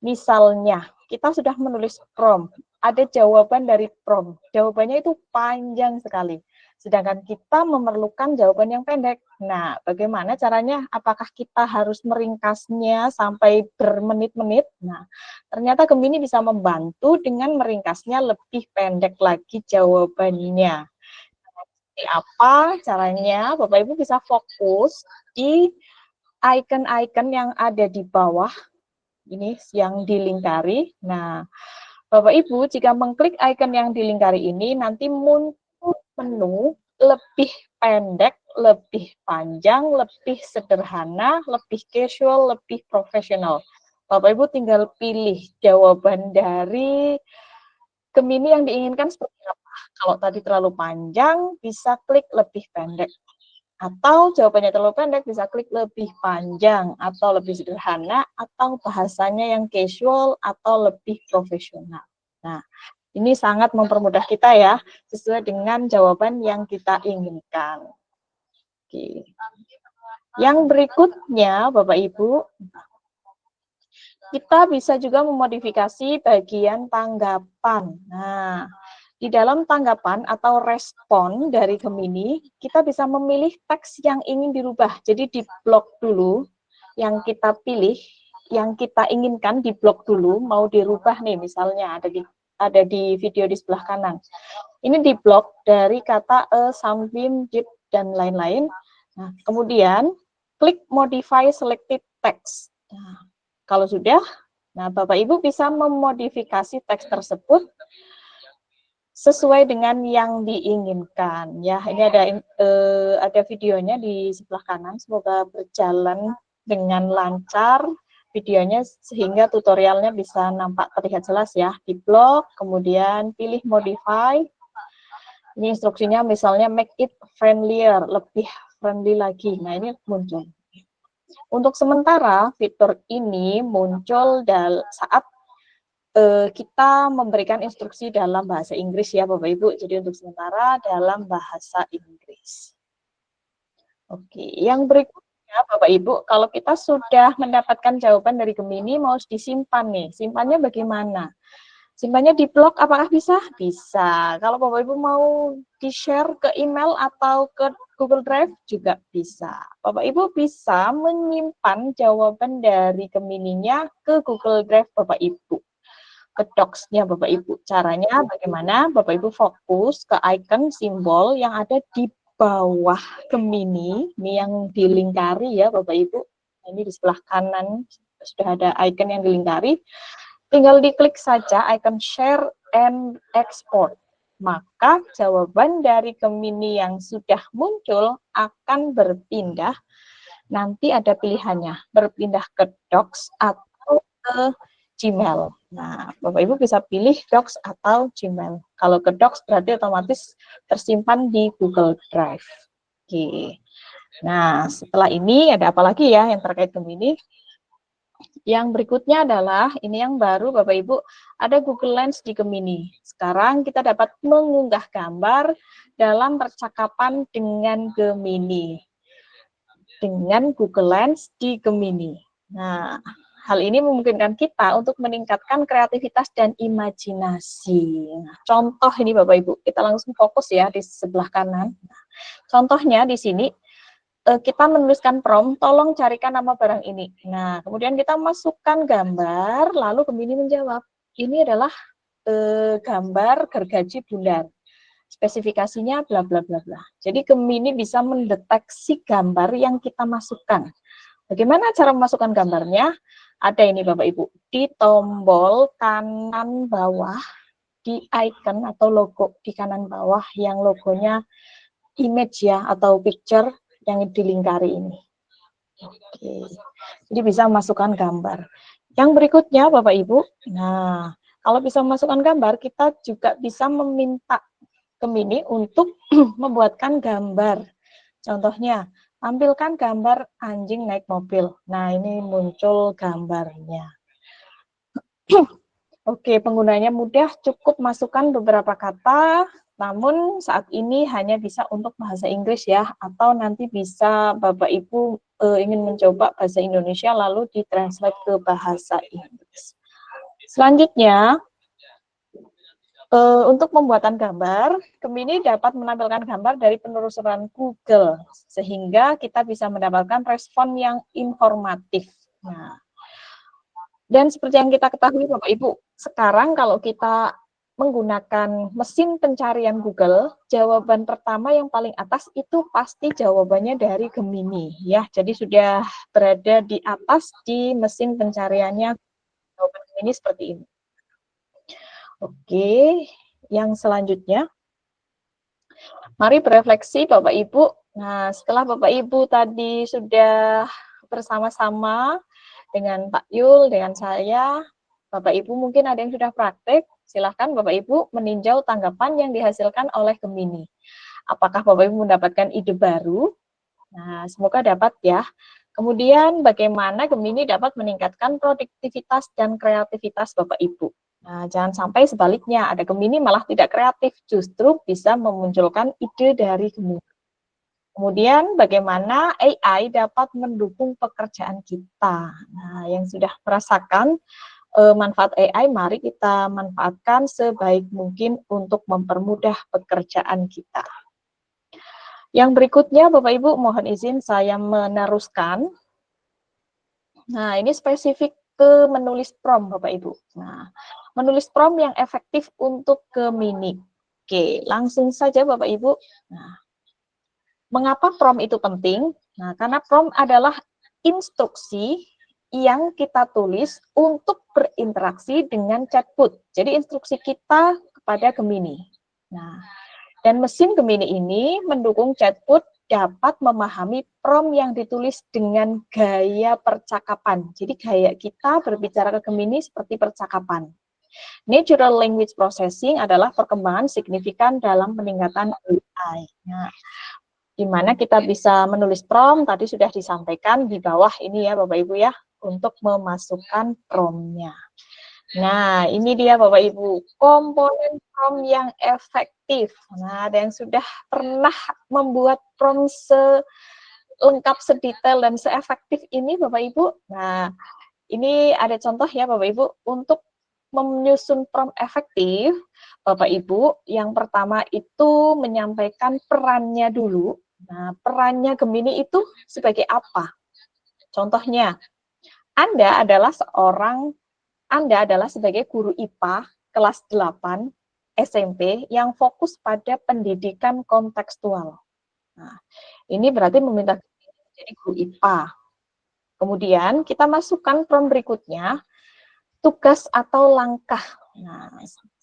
Misalnya, kita sudah menulis prompt, ada jawaban dari prompt, jawabannya itu panjang sekali. Sedangkan kita memerlukan jawaban yang pendek. Nah, bagaimana caranya? Apakah kita harus meringkasnya sampai bermenit-menit? Nah, ternyata Gemini bisa membantu dengan meringkasnya lebih pendek lagi jawabannya. Seperti apa caranya? Bapak Ibu bisa fokus di icon-icon yang ada di bawah, ini yang dilingkari. Nah, Bapak Ibu jika mengklik icon yang dilingkari ini, nanti muncul menu lebih pendek, lebih panjang, lebih sederhana, lebih casual, lebih profesional. Bapak Ibu tinggal pilih jawaban dari Gemini yang diinginkan seperti apa. Kalau tadi terlalu panjang, bisa klik lebih pendek. Atau jawabannya terlalu pendek, bisa klik lebih panjang, atau lebih sederhana, atau bahasanya yang casual, atau lebih profesional. Nah, ini sangat mempermudah kita ya, sesuai dengan jawaban yang kita inginkan. Oke. Yang berikutnya, Bapak Ibu, kita bisa juga memodifikasi bagian tanggapan. Nah, di dalam tanggapan atau respon dari Gemini, kita bisa memilih teks yang ingin dirubah. Jadi di blok dulu, yang kita pilih, yang kita inginkan di blok dulu, mau dirubah nih, misalnya ada di video di sebelah kanan. Ini di blok dari kata something, deep, dan lain-lain. Nah, kemudian klik modify selected text. Nah, kalau sudah, nah Bapak Ibu bisa memodifikasi teks tersebut sesuai dengan yang diinginkan. Ya, ini ada videonya di sebelah kanan. Semoga berjalan dengan lancar videonya sehingga tutorialnya bisa nampak terlihat jelas ya. Di blok, kemudian pilih modify. Ini instruksinya misalnya make it friendlier, lebih friendly lagi. Nah, ini muncul. Untuk sementara, fitur ini muncul saat kita memberikan instruksi dalam bahasa Inggris ya Bapak Ibu. Jadi untuk sementara dalam bahasa Inggris. Oke, yang berikutnya Bapak Ibu, kalau kita sudah mendapatkan jawaban dari Gemini mau disimpan nih, simpannya bagaimana? Simpannya di blog apakah bisa? Bisa. Kalau Bapak Ibu mau di-share ke email atau ke Google Drive juga bisa. Bapak Ibu bisa menyimpan jawaban dari Gemini-nya ke Google Drive Bapak Ibu. Ke Docs-nya Bapak Ibu. Caranya bagaimana? Bapak Ibu fokus ke icon simbol yang ada di bawah Gemini, ini yang dilingkari ya Bapak Ibu. Ini di sebelah kanan sudah ada icon yang dilingkari. Tinggal diklik saja icon share and export. Maka jawaban dari Gemini yang sudah muncul akan berpindah. Nanti ada pilihannya, berpindah ke Docs atau ke Gmail. Nah, Bapak Ibu bisa pilih Docs atau Gmail. Kalau ke Docs berarti otomatis tersimpan di Google Drive. Oke. Nah, setelah ini ada apa lagi ya yang terkait Gemini? Yang berikutnya adalah, ini yang baru Bapak Ibu, ada Google Lens di Gemini. Sekarang kita dapat mengunggah gambar dalam percakapan dengan Gemini. Dengan Google Lens di Gemini. Nah, hal ini memungkinkan kita untuk meningkatkan kreativitas dan imajinasi. Nah, contoh ini Bapak Ibu, kita langsung fokus ya di sebelah kanan. Nah, contohnya di sini, kita menuliskan prompt, tolong carikan nama barang ini. Nah, kemudian kita masukkan gambar, lalu Gemini menjawab, ini adalah gambar gergaji bundar. Spesifikasinya bla bla bla bla. Jadi Gemini bisa mendeteksi gambar yang kita masukkan. Bagaimana cara memasukkan gambarnya? Ada ini Bapak Ibu, di tombol kanan bawah, di icon atau logo di kanan bawah yang logonya image ya, atau picture, yang dilingkari ini. Oke. Jadi bisa masukkan gambar. Yang berikutnya Bapak Ibu, nah kalau bisa memasukkan gambar, kita juga bisa meminta Gemini untuk membuatkan gambar. Contohnya, Tampilkan gambar anjing naik mobil. Nah, ini muncul gambarnya. Oke, penggunanya mudah, cukup masukkan beberapa kata, namun saat ini hanya bisa untuk bahasa Inggris ya, atau nanti bisa Bapak Ibu ingin mencoba bahasa Indonesia lalu ditranslate ke bahasa Inggris. Selanjutnya, untuk pembuatan gambar, Gemini dapat menampilkan gambar dari penelusuran Google, sehingga kita bisa mendapatkan respon yang informatif. Nah, dan seperti yang kita ketahui Bapak Ibu, sekarang kalau kita menggunakan mesin pencarian Google, jawaban pertama yang paling atas itu pasti jawabannya dari Gemini ya. Jadi sudah berada di atas di mesin pencariannya jawaban Gemini seperti ini. Oke, yang selanjutnya mari berefleksi Bapak Ibu. Nah, setelah Bapak Ibu tadi sudah bersama-sama dengan Pak Yul, dengan saya, Bapak Ibu mungkin ada yang sudah praktek, silahkan Bapak Ibu meninjau tanggapan yang dihasilkan oleh Gemini. Apakah Bapak Ibu mendapatkan ide baru? Nah, semoga dapat ya. Kemudian bagaimana Gemini dapat meningkatkan produktivitas dan kreativitas Bapak Ibu. Nah, jangan sampai sebaliknya, ada Gemini malah tidak kreatif, justru bisa memunculkan ide dari Gemini. Kemudian bagaimana AI dapat mendukung pekerjaan kita. Nah, yang sudah merasakan manfaat AI, mari kita manfaatkan sebaik mungkin untuk mempermudah pekerjaan kita. Yang berikutnya, Bapak Ibu, mohon izin saya meneruskan. Nah, ini spesifik ke menulis prompt, Bapak Ibu. Nah, menulis prompt yang efektif untuk Gemini. Oke, langsung saja Bapak Ibu. Nah, mengapa prompt itu penting? Nah, karena prompt adalah instruksi yang kita tulis untuk berinteraksi dengan chatbot. Jadi instruksi kita kepada Gemini. Nah, dan mesin Gemini ini mendukung chatbot dapat memahami prompt yang ditulis dengan gaya percakapan. Jadi gaya kita berbicara ke Gemini seperti percakapan. Natural language processing adalah perkembangan signifikan dalam peningkatan AI. Nah, di mana kita bisa menulis prompt, tadi sudah disampaikan di bawah ini ya Bapak Ibu ya, untuk memasukkan prompt-nya. Nah, ini dia Bapak Ibu, komponen prompt yang efektif. Nah, ada yang sudah pernah membuat prompt selengkap, sedetail, dan seefektif ini Bapak Ibu. Nah, ini ada contoh ya Bapak Ibu, untuk menyusun prompt efektif, Bapak Ibu, yang pertama itu menyampaikan perannya dulu. Nah, perannya Gemini itu sebagai apa? Contohnya, Anda adalah sebagai guru IPA kelas 8 SMP yang fokus pada pendidikan kontekstual. Nah, ini berarti meminta menjadi guru IPA. Kemudian kita masukkan prompt berikutnya, tugas atau langkah. Nah,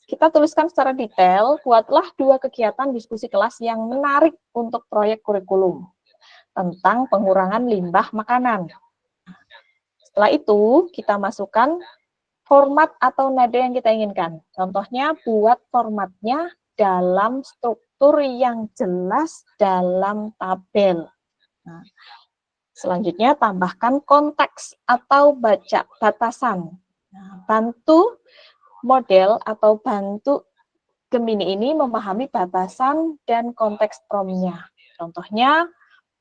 kita tuliskan secara detail, buatlah 2 kegiatan diskusi kelas yang menarik untuk proyek kurikulum tentang pengurangan limbah makanan. Setelah itu, kita masukkan format atau nada yang kita inginkan. Contohnya, buat formatnya dalam struktur yang jelas dalam tabel. Nah, selanjutnya, tambahkan konteks atau batasan. Nah, bantu model atau bantu Gemini ini memahami batasan dan konteks prompt-nya. Contohnya,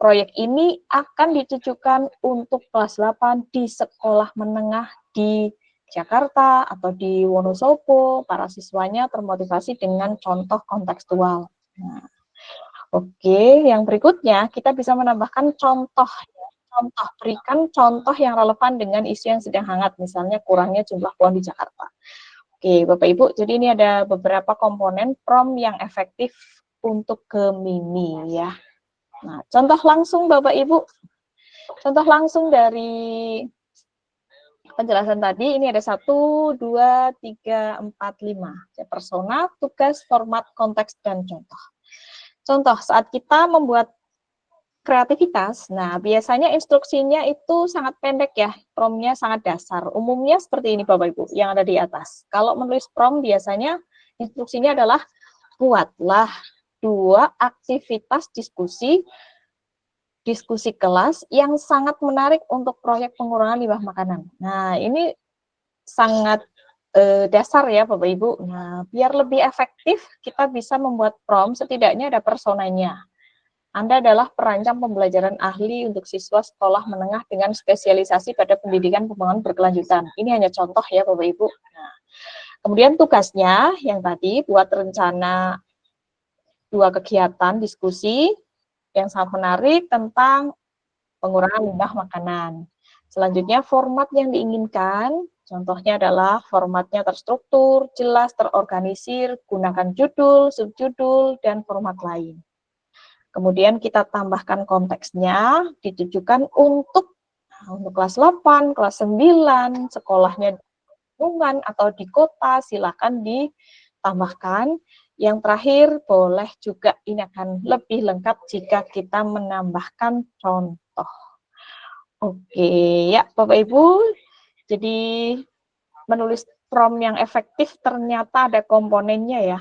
proyek ini akan ditujukan untuk kelas 8 di sekolah menengah di Jakarta atau di Wonosobo. Para siswanya termotivasi dengan contoh kontekstual. Nah, oke, yang berikutnya kita bisa menambahkan contoh. Berikan contoh yang relevan dengan isu yang sedang hangat, misalnya kurangnya jumlah pohon di Jakarta. Oke, Bapak Ibu, jadi ini ada beberapa komponen prompt yang efektif untuk Gemini ya. Nah, contoh langsung Bapak Ibu, contoh langsung dari penjelasan tadi, ini ada 1, 2, 3, 4, 5. Ya, persona, tugas, format, konteks, dan contoh. Contoh, saat kita membuat kreativitas, nah biasanya instruksinya itu sangat pendek ya, prompt-nya sangat dasar. Umumnya seperti ini Bapak Ibu, yang ada di atas. Kalau menulis prompt biasanya instruksinya adalah buatlah 2 aktivitas diskusi diskusi kelas yang sangat menarik untuk proyek pengurangan limbah makanan. Nah, ini sangat dasar ya Bapak Ibu. Nah, biar lebih efektif kita bisa membuat prom, setidaknya ada personanya. Anda adalah perancang pembelajaran ahli untuk siswa sekolah menengah dengan spesialisasi pada pendidikan pembangunan berkelanjutan. Ini hanya contoh ya Bapak Ibu. Nah, kemudian tugasnya yang tadi buat rencana 2 kegiatan diskusi yang sangat menarik tentang pengurangan limbah makanan. Selanjutnya format yang diinginkan, contohnya adalah formatnya terstruktur, jelas, terorganisir, gunakan judul, subjudul, dan format lain. Kemudian kita tambahkan konteksnya, ditujukan untuk kelas 8, kelas 9, sekolahnya di lingkungan atau di kota, silakan ditambahkan. Yang terakhir, boleh juga ini akan lebih lengkap jika kita menambahkan contoh. Oke, ya Bapak Ibu, jadi menulis prom yang efektif ternyata ada komponennya ya.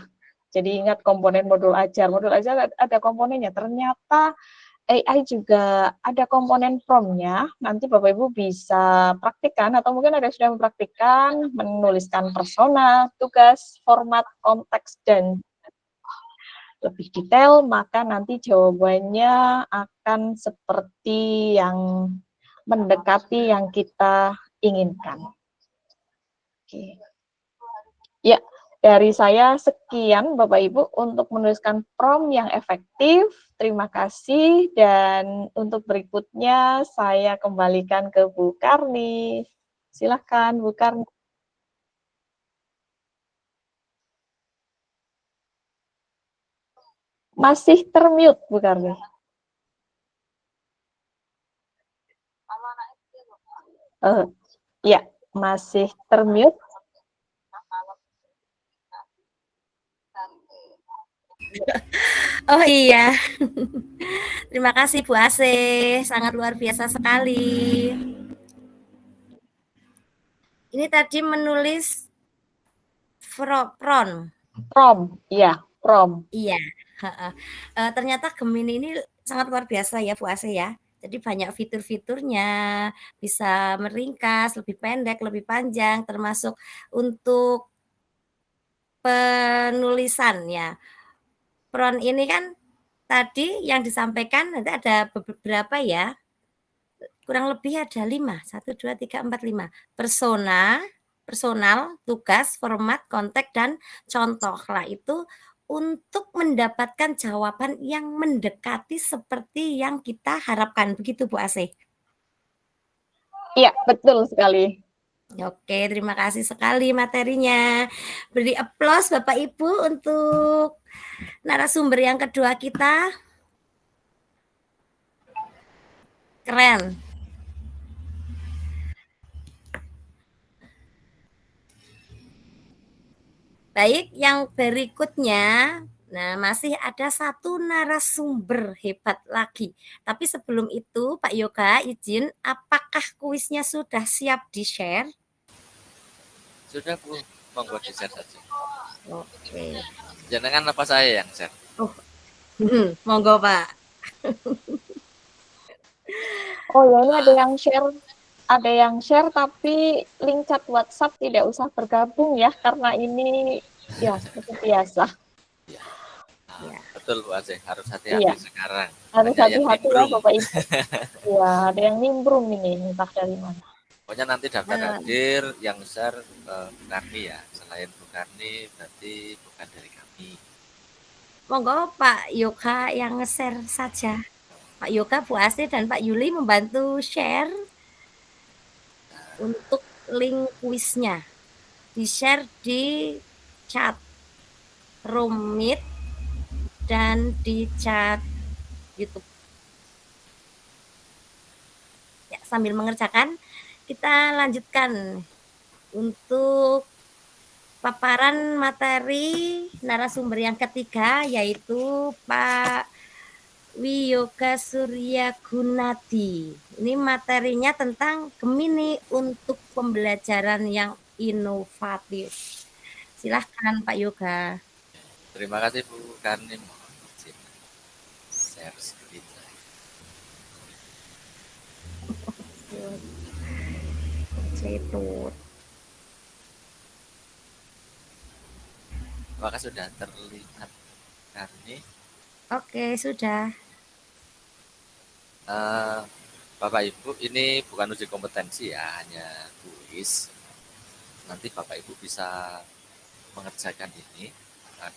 Jadi ingat komponen modul ajar ada komponennya. Ternyata AI juga ada komponen promnya. Nanti Bapak Ibu bisa praktikkan atau mungkin ada yang sudah mempraktikkan menuliskan persona, tugas, format, konteks, dan lebih detail, maka nanti jawabannya akan seperti yang mendekati yang kita inginkan. Oke. Ya, dari saya sekian Bapak Ibu untuk menuliskan prom yang efektif. Terima kasih, dan untuk berikutnya saya kembalikan ke Bu Karni. Silakan Bu Karni. Masih termute Bu Karni. Ya, masih termute. Oh iya, terima kasih Bu Ase, sangat luar biasa sekali. Ini tadi menulis prom. Iya, prom. Iya, ternyata Gemini ini sangat luar biasa ya Bu Ase ya. Jadi banyak fitur-fiturnya, bisa meringkas, lebih pendek, lebih panjang, termasuk untuk penulisan ya. Prom ini kan tadi yang disampaikan nanti ada beberapa ya, kurang lebih ada 5, 1, 2, 3, 4, 5. Personal, tugas, format, konteks, dan contoh. Lah itu untuk mendapatkan jawaban yang mendekati seperti yang kita harapkan. Begitu Bu Ase? Iya, betul sekali. Oke, terima kasih sekali materinya. Beri aplaus Bapak Ibu untuk narasumber yang kedua kita. Keren. Baik, yang berikutnya, nah masih ada satu narasumber hebat lagi. Tapi sebelum itu, Pak Yoga izin, apakah kuisnya sudah siap di-share? Sudah Bu, monggo di-share saja. Oke. Jangan apa saya yang share. Oh, monggo Pak. Oh ya, ini ada yang share tapi link chat WhatsApp tidak usah bergabung ya, karena ini ya seperti biasa. Ya. Betul Bu Aceh, harus hati-hati Iya. sekarang. Harus hati-hati ya Bapak Ibu. Ya, ada yang nimbrung ini, entah dari mana. Pokoknya nanti daftar hadir yang share Bu Karni ya. Selain Bu Karni berarti bukan dari kami. Monggo Pak Yoga yang nge-share saja. Pak Yoga, Bu Ase, dan Pak Yuli membantu share untuk link kuisnya. Di-share di chat room Meet dan di chat YouTube. Ya, sambil mengerjakan, kita lanjutkan untuk paparan materi narasumber yang ketiga, yaitu Pak Wiyoga Surya Gunadi. Ini materinya tentang Gemini untuk pembelajaran yang inovatif. Silahkan Pak Yoga. Terima kasih Bu Karni. Share screen. Cetrut. Apakah sudah terlihat Karni? Oke, sudah. Bapak Ibu, ini bukan uji kompetensi ya, hanya kuis. Nanti Bapak Ibu bisa mengerjakan ini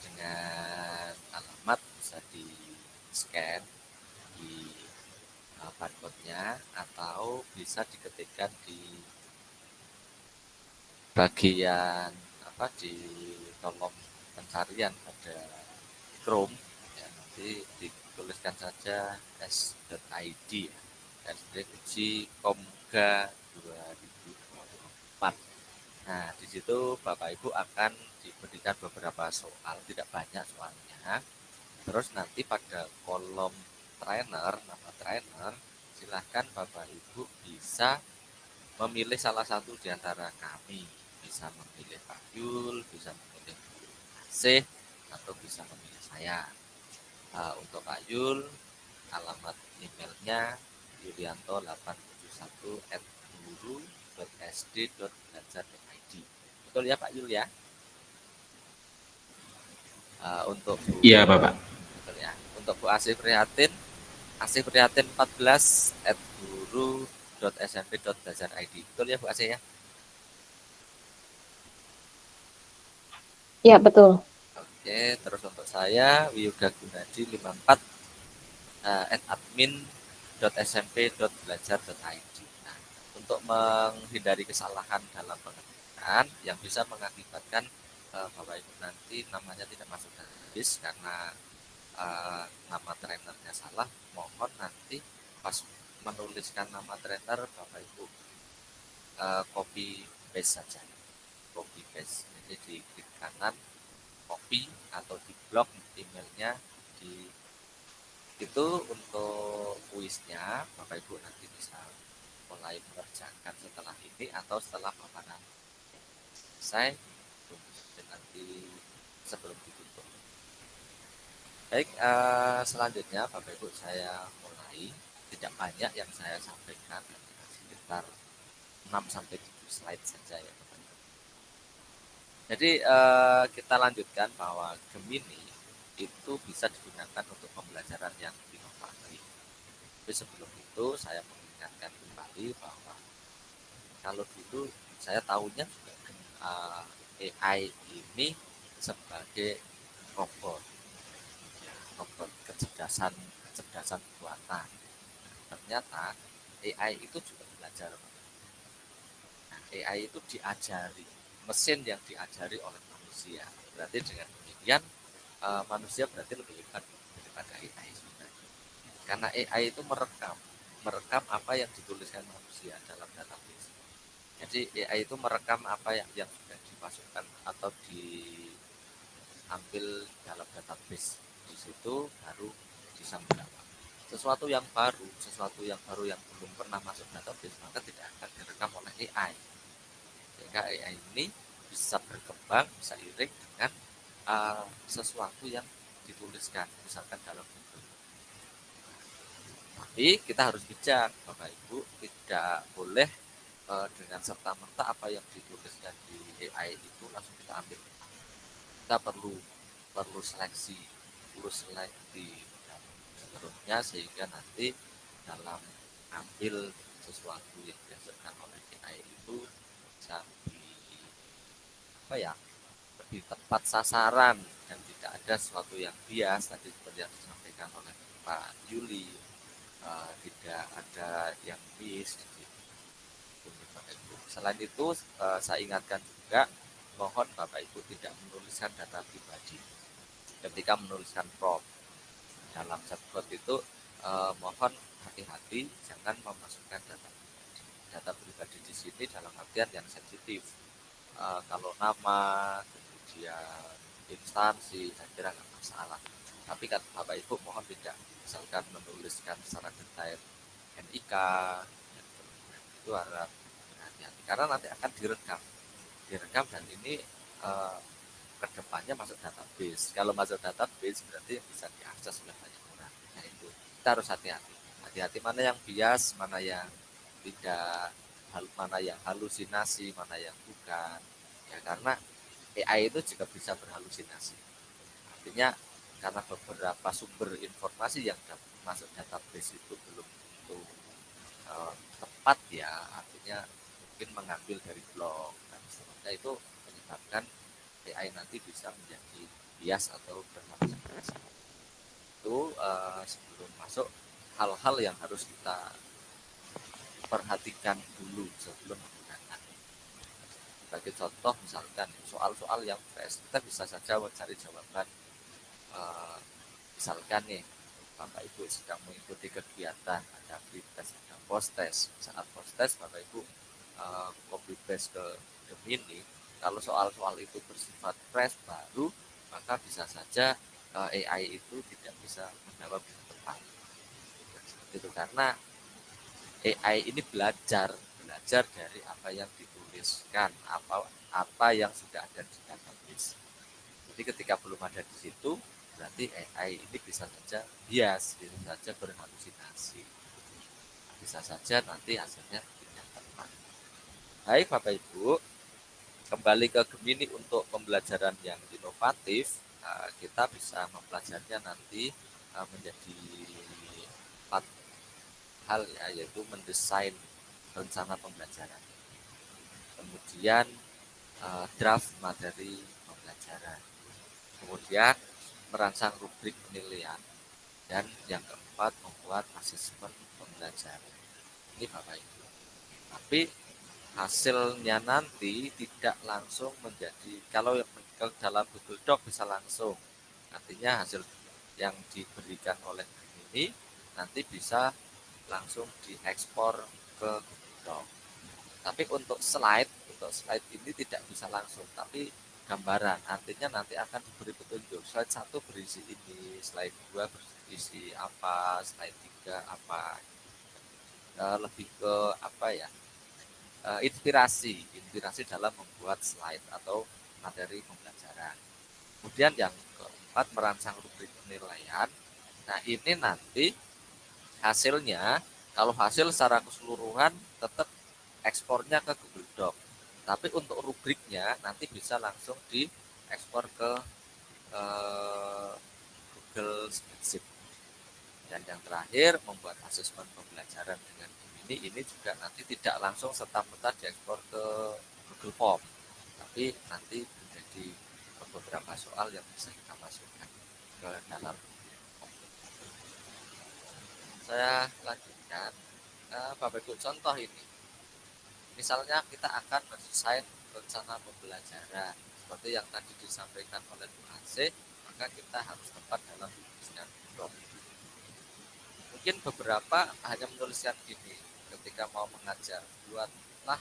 dengan alamat bisa di scan di barcode-nya atau bisa diketikkan di bagian di kolom pencarian pada Chrome ya, nanti dituliskan saja s.id ya, SD Uji Komga 2024. Nah, di situ Bapak Ibu akan diberikan beberapa soal, tidak banyak soalnya. Terus nanti pada kolom trainer, nama trainer, silahkan Bapak Ibu bisa memilih salah satu di antara kami. Bisa memilih Pak Yul, bisa memilih Bu Asih, atau bisa memilih saya. Untuk Pak Yul, alamat emailnya yulianto871@guru.sd.belajar.id. Betul ya Pak Yul ya? Untuk Bu, Iya Bapak. betul ya. Untuk Bu Asih Prihatin, Asih Prihatin 14@guru.smp.belajar.id. Betul ya Bu Asih ya? Ya, betul. Oke, terus untuk saya Wiyuga Gunadi 54 @admin.smp.belajar.id. Nah, untuk menghindari kesalahan dalam pengetikkan yang bisa mengakibatkan Bapak Ibu nanti namanya tidak masuk database karena nama trainernya salah, mohon nanti pas menuliskan nama trainer Bapak Ibu copy paste saja, copy paste. Jadi di klik kanan copy atau di blok emailnya di itu. Untuk kuisnya Bapak Ibu nanti bisa mulai mengerjakan setelah ini atau setelah paparan selesai, tunggu saja nanti sebelum ditutup. Baik, selanjutnya Bapak Ibu saya mulai. Tidak banyak yang saya sampaikan, sekitar 6-7 slide saja ya Bapak Ibu. Jadi kita lanjutkan bahwa Gemini itu bisa digunakan untuk pembelajaran yang inovatif. Tapi sebelum itu saya mengingatkan kembali bahwa kalau dulu saya tahunya juga AI ini sebagai robot kecerdasan buatan. Ternyata AI itu juga belajar. Nah, AI itu diajari, mesin yang diajari oleh manusia. Berarti dengan demikian manusia berarti lebih hebat daripada AI sebenarnya. Karena AI itu merekam apa yang dituliskan manusia dalam database. Jadi AI itu merekam apa yang sudah dimasukkan atau diambil dalam database. Di situ baru bisa menjawab. Sesuatu yang baru yang belum pernah masuk database maka tidak akan direkam oleh AI. Sehingga AI ini bisa berkembang, bisa iring dengan sesuatu yang dituliskan, misalkan dalam buku. Tapi kita harus bijak, Bapak Ibu, tidak boleh dengan serta-merta apa yang dituliskan di AI itu langsung kita ambil. Kita perlu seleksi seterusnya sehingga nanti dalam ambil sesuatu yang dihasilkan oleh AI itu bisa lebih tepat sasaran dan tidak ada sesuatu yang bias tadi seperti yang disampaikan oleh Pak Yuli, tidak ada yang miss. Selain itu saya ingatkan juga mohon Bapak Ibu tidak menuliskan data pribadi ketika menuliskan prompt dalam chatbot itu. Mohon hati-hati jangan memasukkan data pribadi di sini dalam artian yang sensitif. Kalau nama, kemudian instansi, saya kira nggak masalah. Tapi kan Bapak Ibu mohon tidak misalkan menuliskan secara detail NIK, itu harap hati-hati karena nanti akan direkam dan ini kedepannya masuk database. Kalau masuk database berarti bisa diakses oleh banyak orang. Nah itu kita harus hati-hati mana yang bias, mana yang tidak mana yang halusinasi, mana yang bukan. Ya karena AI itu juga bisa berhalusinasi. Artinya karena beberapa sumber informasi yang masuk database itu belum tentu tepat ya, artinya mungkin mengambil dari blog dan seterusnya, itu menyebabkan AI nanti bisa menjadi bias atau berhalusinasi. Itu sebelum masuk hal-hal yang harus kita perhatikan dulu sebelum menggunakan. Sebagai contoh misalkan soal-soal yang fresh, kita bisa saja mencari jawaban. Misalkan nih Bapak Ibu sedang mengikuti kegiatan, ada pre-test, ada post-test. Saat post-test Bapak Ibu copy paste ke Gemini, kalau soal-soal itu bersifat fresh baru, maka bisa saja AI itu tidak bisa menjawab dengan tepat. Itu karena AI ini belajar dari apa yang dituliskan, apa yang sudah ada di database. Jadi ketika belum ada di situ, berarti AI ini bisa saja bias, bisa saja berhalusinasi, bisa saja nanti hasilnya tidak tepat. Baik Bapak Ibu, kembali ke Gemini untuk pembelajaran yang inovatif, kita bisa mempelajarinya nanti menjadi 4 hal ya, yaitu mendesain rencana pembelajaran, kemudian draft materi pembelajaran, kemudian merancang rubrik penilaian, dan yang keempat membuat asesmen pembelajaran. Ini Bapak Ibu. Tapi hasilnya nanti tidak langsung menjadi, kalau dalam Google Doc bisa langsung, artinya hasil yang diberikan oleh ini nanti bisa langsung diekspor ke Google Doc. Tapi untuk slide ini tidak bisa langsung, tapi gambaran, artinya nanti akan diberi petunjuk. Slide 1 berisi ini, slide 2 berisi apa, slide 3 apa. Lebih ke apa ya? Inspirasi dalam membuat slide atau materi pembelajaran. Kemudian yang keempat, merancang rubrik penilaian. Nah, ini nanti hasilnya, kalau hasil secara keseluruhan tetap ekspornya ke Google Doc. Tapi untuk rubriknya nanti bisa langsung diekspor ke Google Spreadsheet. Dan yang terakhir, membuat asesmen pembelajaran dengan ini juga nanti tidak langsung serta-merta diekspor ke Google Form, tapi nanti menjadi beberapa soal yang bisa kita masukkan ke dalam. Saya lanjutkan, Bapak Ibu, contoh ini. Misalnya kita akan mendesain rencana pembelajaran seperti yang tadi disampaikan oleh Bu Asih, maka kita harus tepat dalam menuliskan blog. Mungkin beberapa hanya menuliskan gini, ketika mau mengajar, buatlah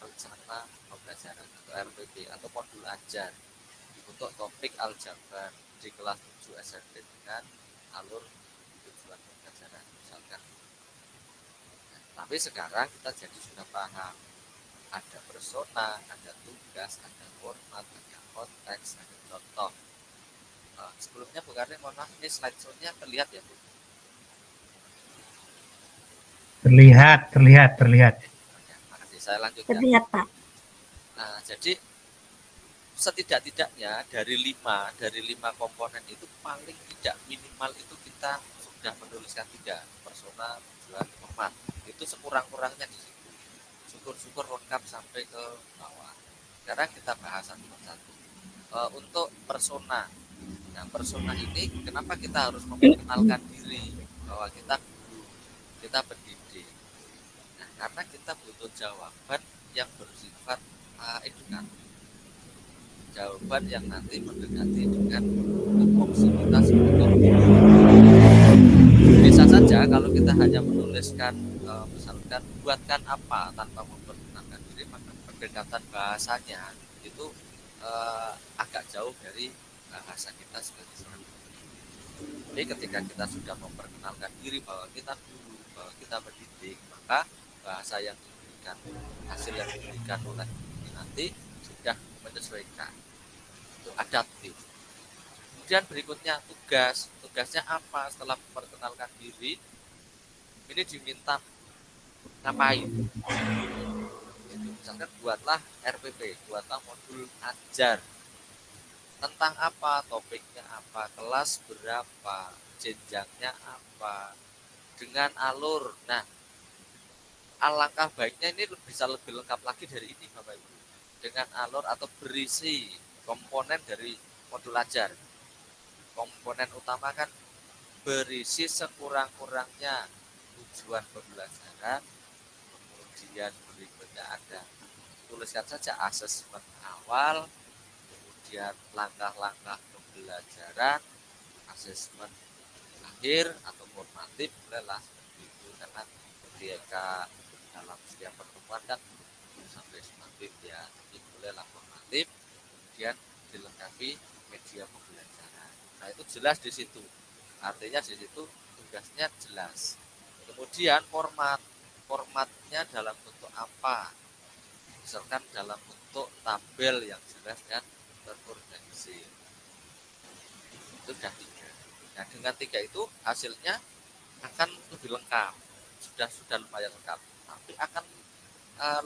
rencana pembelajaran atau RPP atau modul ajar untuk topik aljabar di kelas 7 SMP dengan alur tujuan pembelajaran misalkan. Tapi sekarang kita jadi sudah paham, ada persona, ada tugas, ada format, ada konteks, ada contoh. Sebelumnya Bu Karin, mohon maaf, ini slide-nya terlihat ya Bu? Terlihat. Ya, makasih. Saya lanjutkan. Terlihat Pak. Nah, jadi setidak-tidaknya dari lima komponen itu paling tidak minimal itu kita sudah menuliskan 3, persona, tujuan, format. Itu sekurang-kurangnya di situ. Syukur-syukur lengkap sampai ke bawah. Sekarang kita bahas satu-satu. Untuk persona. Nah, persona ini kenapa kita harus memperkenalkan diri bahwa kita guru, kita pendidik. Nah, karena kita butuh jawaban yang bersifat edukatif. Jawaban yang nanti mendekati dengan fungsi kita sebagai guru. Bisa saja kalau kita hanya menuliskan misalkan buatkan apa tanpa memperkenalkan diri, maka pendekatan bahasanya itu agak jauh dari bahasa kita sebagai seorang guru. Jadi ketika kita sudah memperkenalkan diri bahwa kita guru, bahwa kita pendidik, maka bahasa yang diberikan, hasil yang diberikan oleh ini nanti sudah menyesuaikan, itu adaptif. Kemudian berikutnya tugasnya apa setelah memperkenalkan diri? Ini diminta ngapain? Gitu. Misalkan buatlah RPP, buatlah modul ajar tentang apa, topiknya apa, kelas berapa, jenjangnya apa, dengan alur. Nah, alangkah baiknya ini bisa lebih lengkap lagi dari ini Bapak Ibu, dengan alur atau berisi komponen dari modul ajar. Komponen utama kan berisi sekurang-kurangnya tujuan pembelajaran, kemudian berikutnya ada tuliskan saja asesmen awal, kemudian langkah-langkah pembelajaran, asesmen akhir atau formatif, bolehlah seperti itu, karena ketika dalam setiap pertemuan kan sampai formatif ya, jadi bolehlah formatif, kemudian dilengkapi media pembelajaran. Nah itu jelas di situ, artinya di situ tugasnya jelas. Kemudian formatnya dalam bentuk apa, misalkan dalam bentuk tabel yang jelas dan terorganisir. Itu sudah 3. Nah dengan 3 itu hasilnya akan lebih lengkap, sudah lumayan lengkap, tapi akan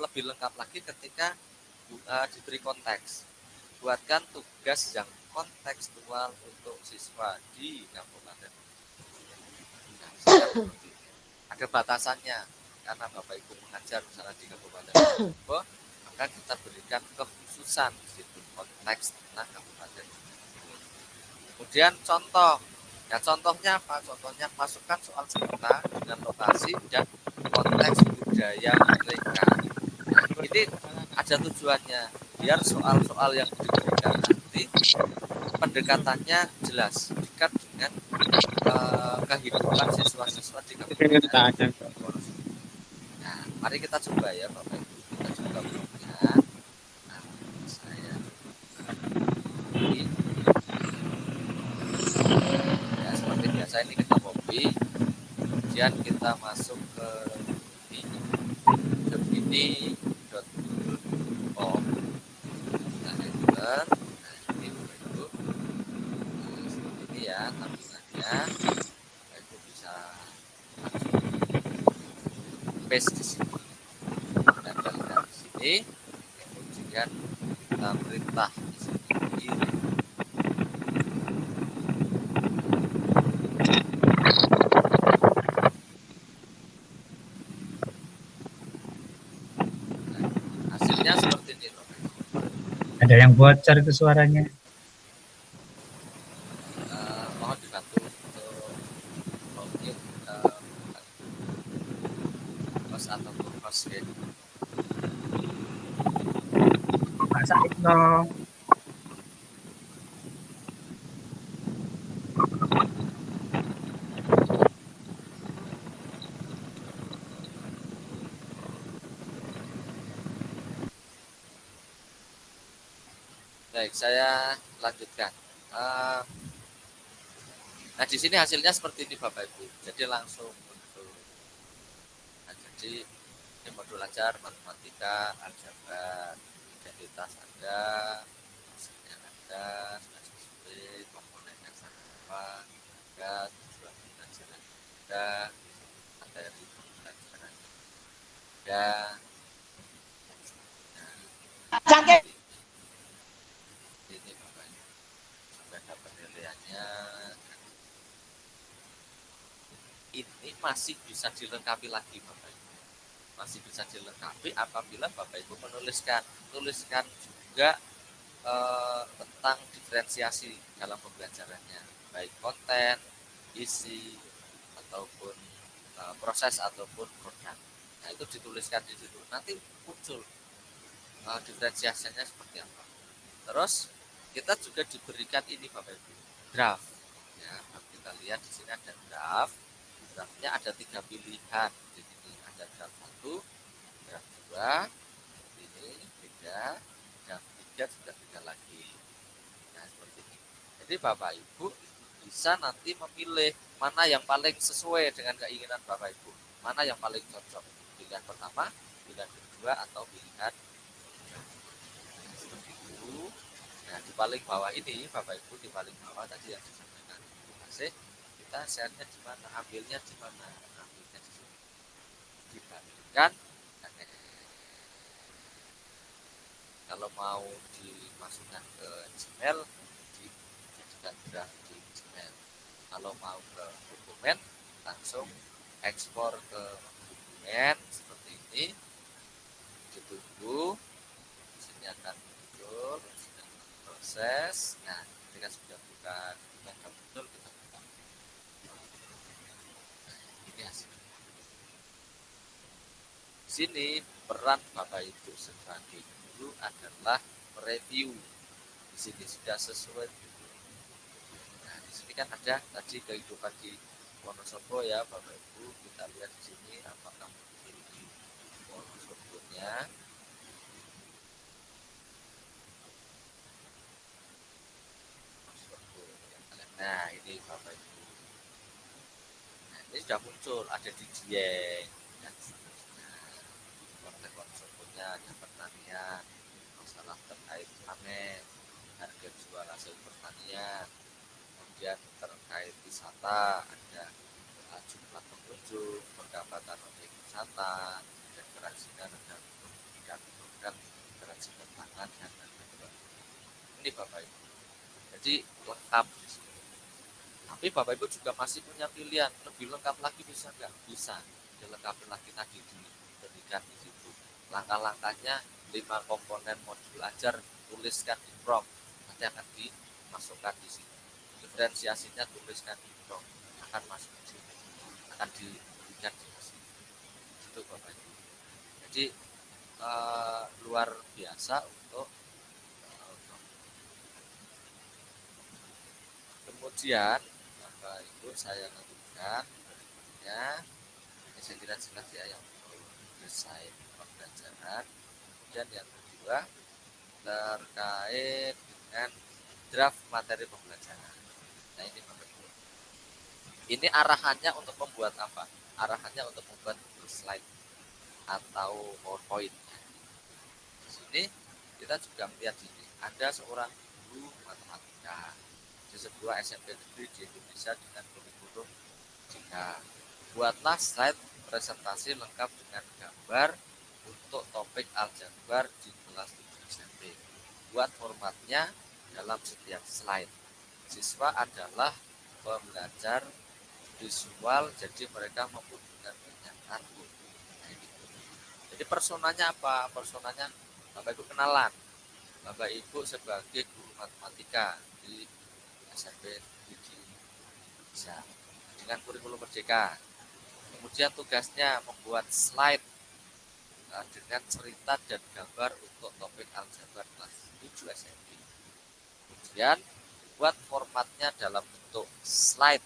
lebih lengkap lagi ketika diberi konteks. Buatkan tugas yang kontekstual untuk siswa di kabupaten. Nah, ada batasannya, karena Bapak Ibu mengajar misalnya di Kabupaten Probolinggo, maka kita berikan kekhususan di situ konteks tentang Kabupaten. Kemudian contoh, ya contohnya apa? Contohnya masukkan soal cerita dengan lokasi dan konteks budaya mereka. Nah, ini ada tujuannya, biar soal-soal yang diberikan nanti pendekatannya jelas, dekat dengan kehidupan siswa-siswa di Kabupaten. Nah, mari kita coba ya Bapak Ibu, kita coba blognya. Nah, saya ini ya seperti biasa ini kita copy, kemudian kita masuk ke gemini.com, kita enter. Nah ini Bapak Ibu, nah, seperti ini ya tampilannya. Bapak Ibu bisa paste di sini, tempelkan di sini, kemudian kita perintah di sini kirim. Hasilnya seperti ini loh. Ada yang bocor itu suaranya. Mohon dibantu untuk login host ataupun host ya. Pak Said dong. Baik, saya lanjutkan. Nah di sini hasilnya seperti ini Bapak Ibu. Jadi langsung muncul. Nah, jadi ini modul ajar matematika, aljabar, identitas ada, hasilnya ada, sesuai komponennya apa, ada tujuan pembelajaran ada, materi pembelajaran ada. Nah, ini Bapak Ibu sampai dapat nilainya. Ini masih bisa dilengkapi lagi Bapak Ibu, masih bisa dilengkapi apabila Bapak Ibu tuliskan juga tentang diferensiasi dalam pembelajarannya, baik konten, isi, ataupun proses ataupun produk. Nah itu dituliskan di situ, nanti muncul diferensiasinya seperti apa. Terus kita juga diberikan ini Bapak Ibu, draft. Ya, kita lihat di sini ada draft. Draftnya ada 3 pilihan. Di sini ada draft 1, draft 2, ini beda, draft 3 juga beda lagi. Nah seperti ini. Jadi Bapak Ibu bisa nanti memilih mana yang paling sesuai dengan keinginan Bapak Ibu, mana yang paling cocok. Pilihan pertama, pilihan kedua, atau pilihan seperti itu. Nah di paling bawah ini Bapak Ibu, di paling bawah tadi yang disampaikan masih kita share-nya di mana, ambilnya di mana, ambilnya di sini, di balik. kan. Kalau mau dimasukkan ke Gmail, dijadikan draft di Gmail. Kalau mau ke dokumen, langsung ekspor ke dokumen seperti ini. Ditunggu, sini akan muncul, sedang proses. Nah, ketika sudah buka dokumen muncul, kita buka. Ini hasilnya. Di sini peran Bapak Ibu sebagai guru adalah mereview. Di sini sudah sesuai. Nah, di sini kan ada tadi kehidupan di Wonosobo ya Bapak Ibu. Kita lihat di sini apakah memiliki Wonosobonya. Nah, ini Bapak Ibu. Nah, ini sudah muncul, ada di Dieng. Konten-kontennya ada pertanian, masalah terkait panen, harga jual hasil pertanian, kemudian terkait wisata, ada jumlah pengunjung, pendapatan objek wisata, dan kerajinan dan program kerajinan tangan dan lain-lain. Ini Bapak Ibu. Jadi lengkap di sini. Tapi Bapak Ibu juga masih punya pilihan, lebih lengkap lagi bisa nggak? Bisa. Dilengkapi lagi tadi diberikan di situ. Langkah-langkahnya 5 komponen modul ajar, tuliskan di prompt, nanti akan dimasukkan di sini. Diferensiasinya tuliskan di prompt, akan masuk di sini, akan diberikan di sini. Itu Bapak Ibu. Jadi luar biasa untuk kemudian Bapak Ibu saya lanjutkan ya. Ini saya kira jelas ya yang desain pembelajaran. Kemudian yang kedua terkait dengan draft materi pembelajaran. Nah ini Bapak Ibu. Ini arahannya untuk membuat apa? Arahannya untuk membuat slide atau PowerPoint. Di sini kita juga melihat ini ada seorang guru matematika di sebuah SMP negeri di Indonesia dengan kurikulum jika buatlah slide presentasi lengkap dengan gambar untuk topik aljabar di kelas 7 SMP. Buat formatnya dalam setiap slide. Siswa adalah pembelajar visual, jadi mereka membutuhkan banyak kartu. Nah, jadi personanya apa? Personanya Bapak Ibu kenalan. Bapak Ibu sebagai guru matematika di SMP di Indonesia dengan kurikulum merdeka. Kemudian tugasnya membuat slide dengan cerita dan gambar untuk topik aljabar kelas 7 SMP. Kemudian buat formatnya dalam bentuk slide.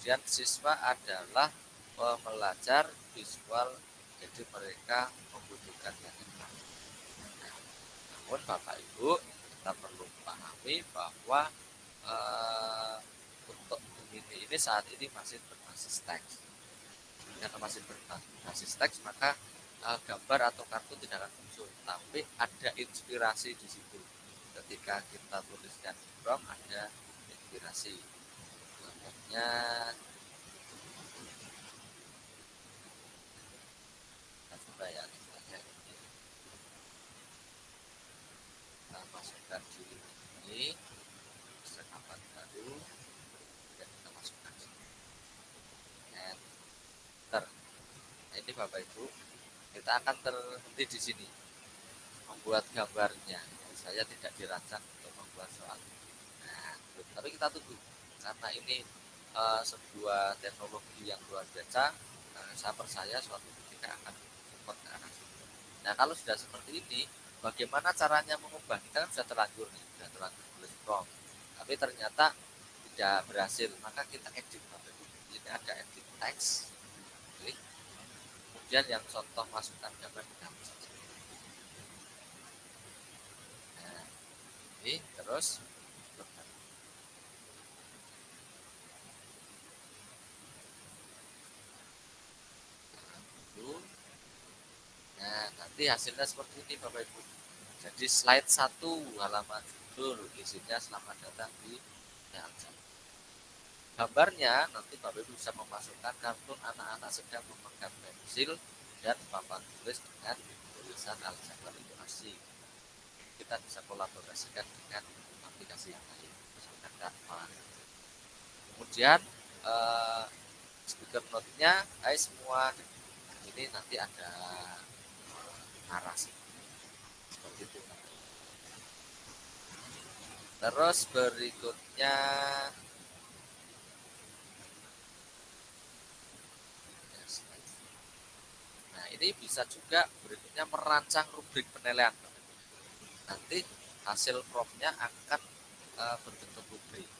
Kemudian siswa adalah pembelajar visual, jadi mereka membutuhkan yang ini. Namun Bapak Ibu kita perlu pahami bahwa untuk ini saat ini masih berbasis teks. Karena masih berbasis teks, maka gambar atau kartu tidak akan muncul, tapi ada inspirasi di situ. Ketika kita tuliskan di prompt ada inspirasi. Contohnya kita coba ya, kita masukkan di ini rekaman baru dan kita masukkan sini. Enter. Nah, ini Bapak Ibu, kita akan terhenti di sini membuat gambarnya. Saya tidak dirancang untuk membuat soal. Nah, tapi kita tunggu karena ini sebuah teknologi yang luar biasa. Saya percaya suatu ketika akan cepat ke arah situ. Nah, kalau sudah seperti ini, bagaimana caranya mengubah? Kita kan sudah terlanjur nih, sudah terlanjur tulis prompt. Tapi ternyata tidak berhasil, maka kita edit. Ini ada edit teks. Klik. Kemudian yang contoh masukkan gambar di dalam. Nah, ini terus nah, nanti hasilnya seperti ini Bapak Ibu. Jadi slide 1 halaman judul, isinya selamat datang di Aljabar. Gambarnya nanti Bapak Ibu bisa memasukkan kartun anak-anak sedang memegang pensil dan Bapak tulis dengan tulisan aljabar itu asik. Kita bisa kolaborasikan dengan aplikasi yang lain, misalkan Canva. Kemudian speaker note-nya, hai semua, ini nanti ada narasi seperti itu. Terus berikutnya nah ini bisa juga berikutnya merancang rubrik penilaian. Nanti hasil promnya akan berbentuk rubrik.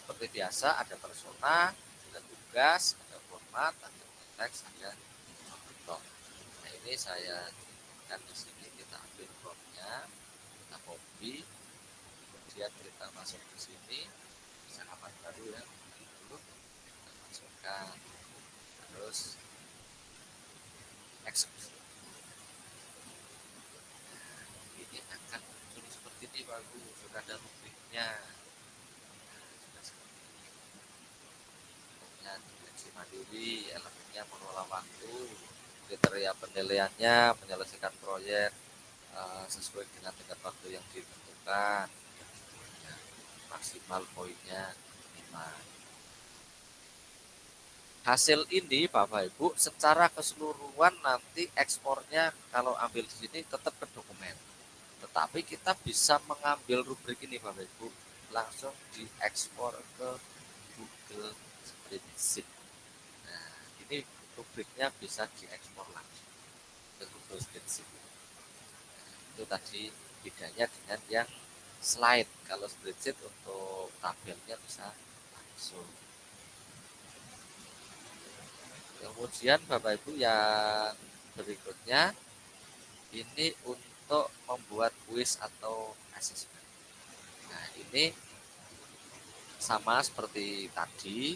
Seperti biasa ada persona, ada tugas, ada format, ada teks, ada contoh. Nah ini saya kan di sini kita ambil promnya, kita copy, kemudian kita masuk ke sini, bisa halaman baru ya, dulu kita masukkan, terus eksekusi. Ini akan muncul seperti ini bagus, sudah ada rubriknya. Mandiri, elemennya mengelola waktu, kriteria penilaiannya, menyelesaikan proyek sesuai dengan tenggat waktu yang ditentukan, maksimal poinnya 5. Hasil ini Bapak Ibu secara keseluruhan nanti ekspornya kalau ambil di sini tetap ke dokumen, tetapi kita bisa mengambil rubrik ini Bapak Ibu langsung diekspor ke Google Spreadsheet. Ini rubriknya bisa diekspor langsung ke Google Spreadsheet. Itu tadi bedanya dengan yang slide. Kalau spreadsheet untuk tabelnya bisa langsung. Kemudian Bapak Ibu yang berikutnya ini untuk membuat kuis atau asesmen. Nah ini sama seperti tadi,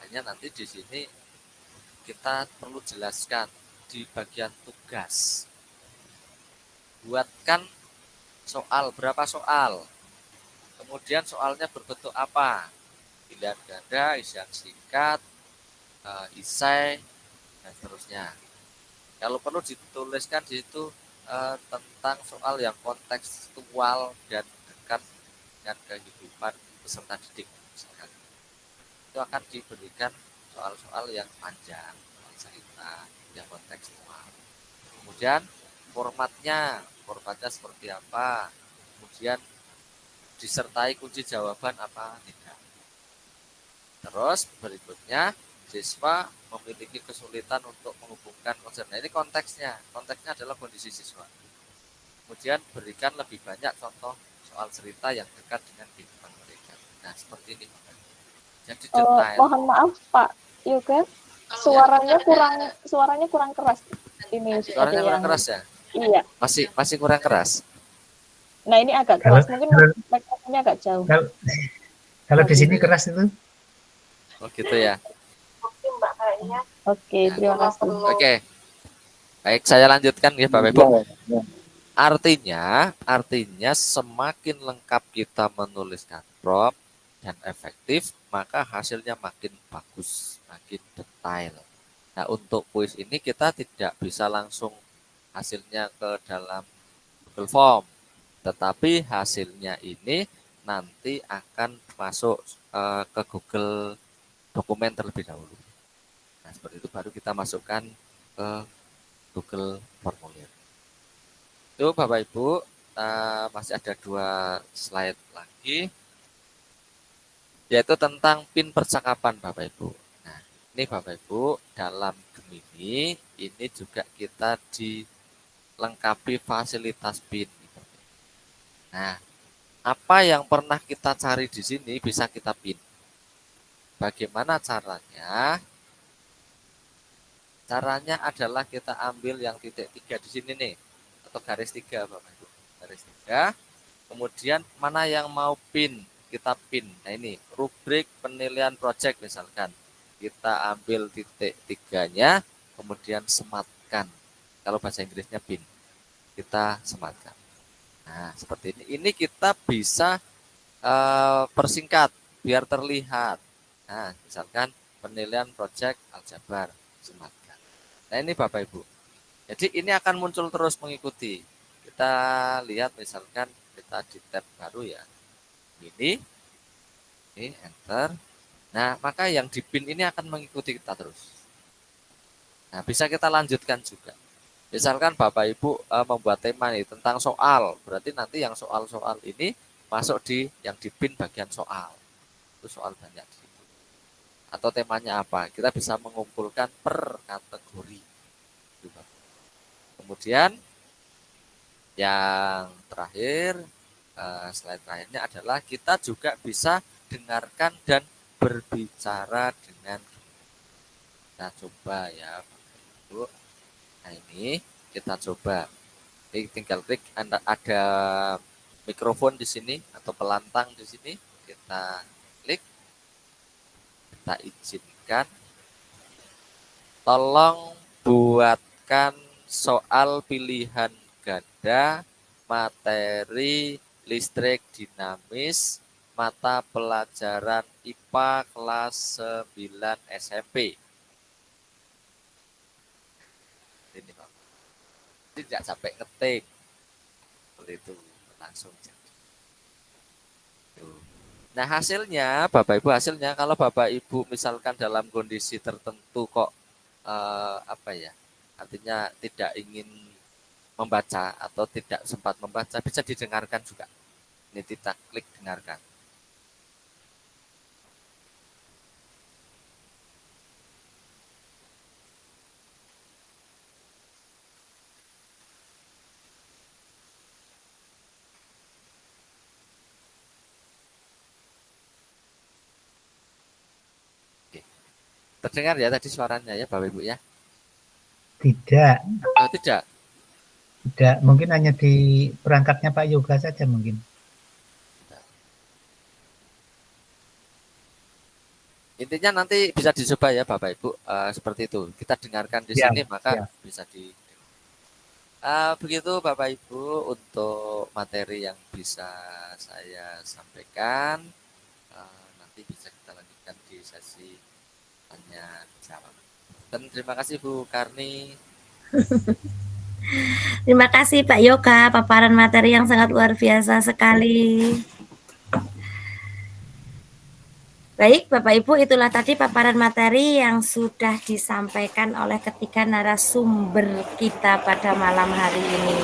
hanya nanti di sini kita perlu jelaskan di bagian tugas. Buatkan soal, berapa soal. Kemudian soalnya berbentuk apa? Pilihan ganda, isian singkat, esai, dan seterusnya. Kalau perlu dituliskan di situ tentang soal yang kontekstual dan dekat dengan kehidupan peserta didik. Misalkan. Itu akan diberikan soal-soal yang panjang, cerita, yang kontekstual. Kemudian formatnya seperti apa, kemudian disertai kunci jawaban apa tidak. Terus berikutnya siswa memiliki kesulitan untuk menghubungkan konsep. Nah ini konteksnya adalah kondisi siswa. Kemudian berikan lebih banyak contoh soal cerita yang dekat dengan kehidupan mereka. Nah seperti ini. Jadi detail. Mohon maaf Pak Yoga, suaranya kurang keras. Ini suaranya kurang keras ya? Iya. Masih kurang keras. Nah ini agak keras, mungkin mikrofonnya agak jauh. Kalau di sini keras itu. Oh gitu ya. Oke, terima kasih. Oke. Baik, saya lanjutkan ya Bapak Ibu. Artinya semakin lengkap kita menuliskan prompt dan efektif, maka hasilnya makin bagus, makin detail. Nah, untuk kuis ini kita tidak bisa langsung hasilnya ke dalam Google Form, tetapi hasilnya ini nanti akan masuk ke Google Dokumen terlebih dahulu. Nah, seperti itu baru kita masukkan ke Google Formulir. Itu Bapak Ibu, masih ada 2 slide lagi, yaitu tentang PIN percakapan Bapak Ibu. Nah, ini Bapak Ibu, dalam Gemini ini juga kita dilengkapi fasilitas PIN. Nah, apa yang pernah kita cari di sini bisa kita PIN. Bagaimana caranya? Caranya adalah kita ambil yang titik 3 di sini nih, atau garis 3 Bapak Ibu. Garis 3. Kemudian mana yang mau PIN? Kita pin. Nah ini rubrik penilaian project misalkan. Kita ambil titik 3-nya, kemudian sematkan. Kalau bahasa Inggrisnya pin. Kita sematkan. Nah seperti ini. Ini kita bisa persingkat biar terlihat. Nah misalkan penilaian project aljabar sematkan. Nah ini Bapak Ibu. Jadi ini akan muncul terus mengikuti. Kita lihat misalkan kita di tab baru ya. Ini enter. Nah maka yang di pin ini akan mengikuti kita terus. Nah bisa kita lanjutkan juga. Misalkan Bapak Ibu membuat tema nih tentang soal. Berarti nanti yang soal-soal ini masuk di yang di pin bagian soal. Itu soal banyak di situ. Atau temanya apa? Kita bisa mengumpulkan per kategori. Kemudian yang terakhir, slide terakhirnya adalah kita juga bisa dengarkan dan berbicara dengan. Kita coba ya Bapak Ibu. Nah ini kita coba. Ini tinggal klik ada mikrofon di sini atau pelantang di sini. Kita klik. Kita izinkan. Tolong buatkan soal pilihan ganda materi listrik dinamis mata pelajaran IPA kelas 9 SMP. Ini Pak. Tidak capek ngetik. Seperti itu langsung jadi. Nah hasilnya Bapak Ibu kalau Bapak Ibu misalkan dalam kondisi tertentu kok artinya tidak ingin membaca atau tidak sempat membaca bisa didengarkan juga. Ini kita klik dengarkan. Terdengar ya tadi suaranya ya Bapak Ibu ya? Tidak. Oh, tidak. Tidak, mungkin hanya di perangkatnya Pak Yoga saja mungkin. Intinya nanti bisa dicoba ya Bapak Ibu seperti itu. Kita dengarkan di sini maka bisa di. Begitu Bapak Ibu untuk materi yang bisa saya sampaikan. Nanti bisa kita lanjutkan di sesi tanya jawab. Dan terima kasih Bu Karni. Terima kasih Pak Yoga, paparan materi yang sangat luar biasa sekali. Baik Bapak Ibu, itulah tadi paparan materi yang sudah disampaikan oleh ketiga narasumber kita pada malam hari ini.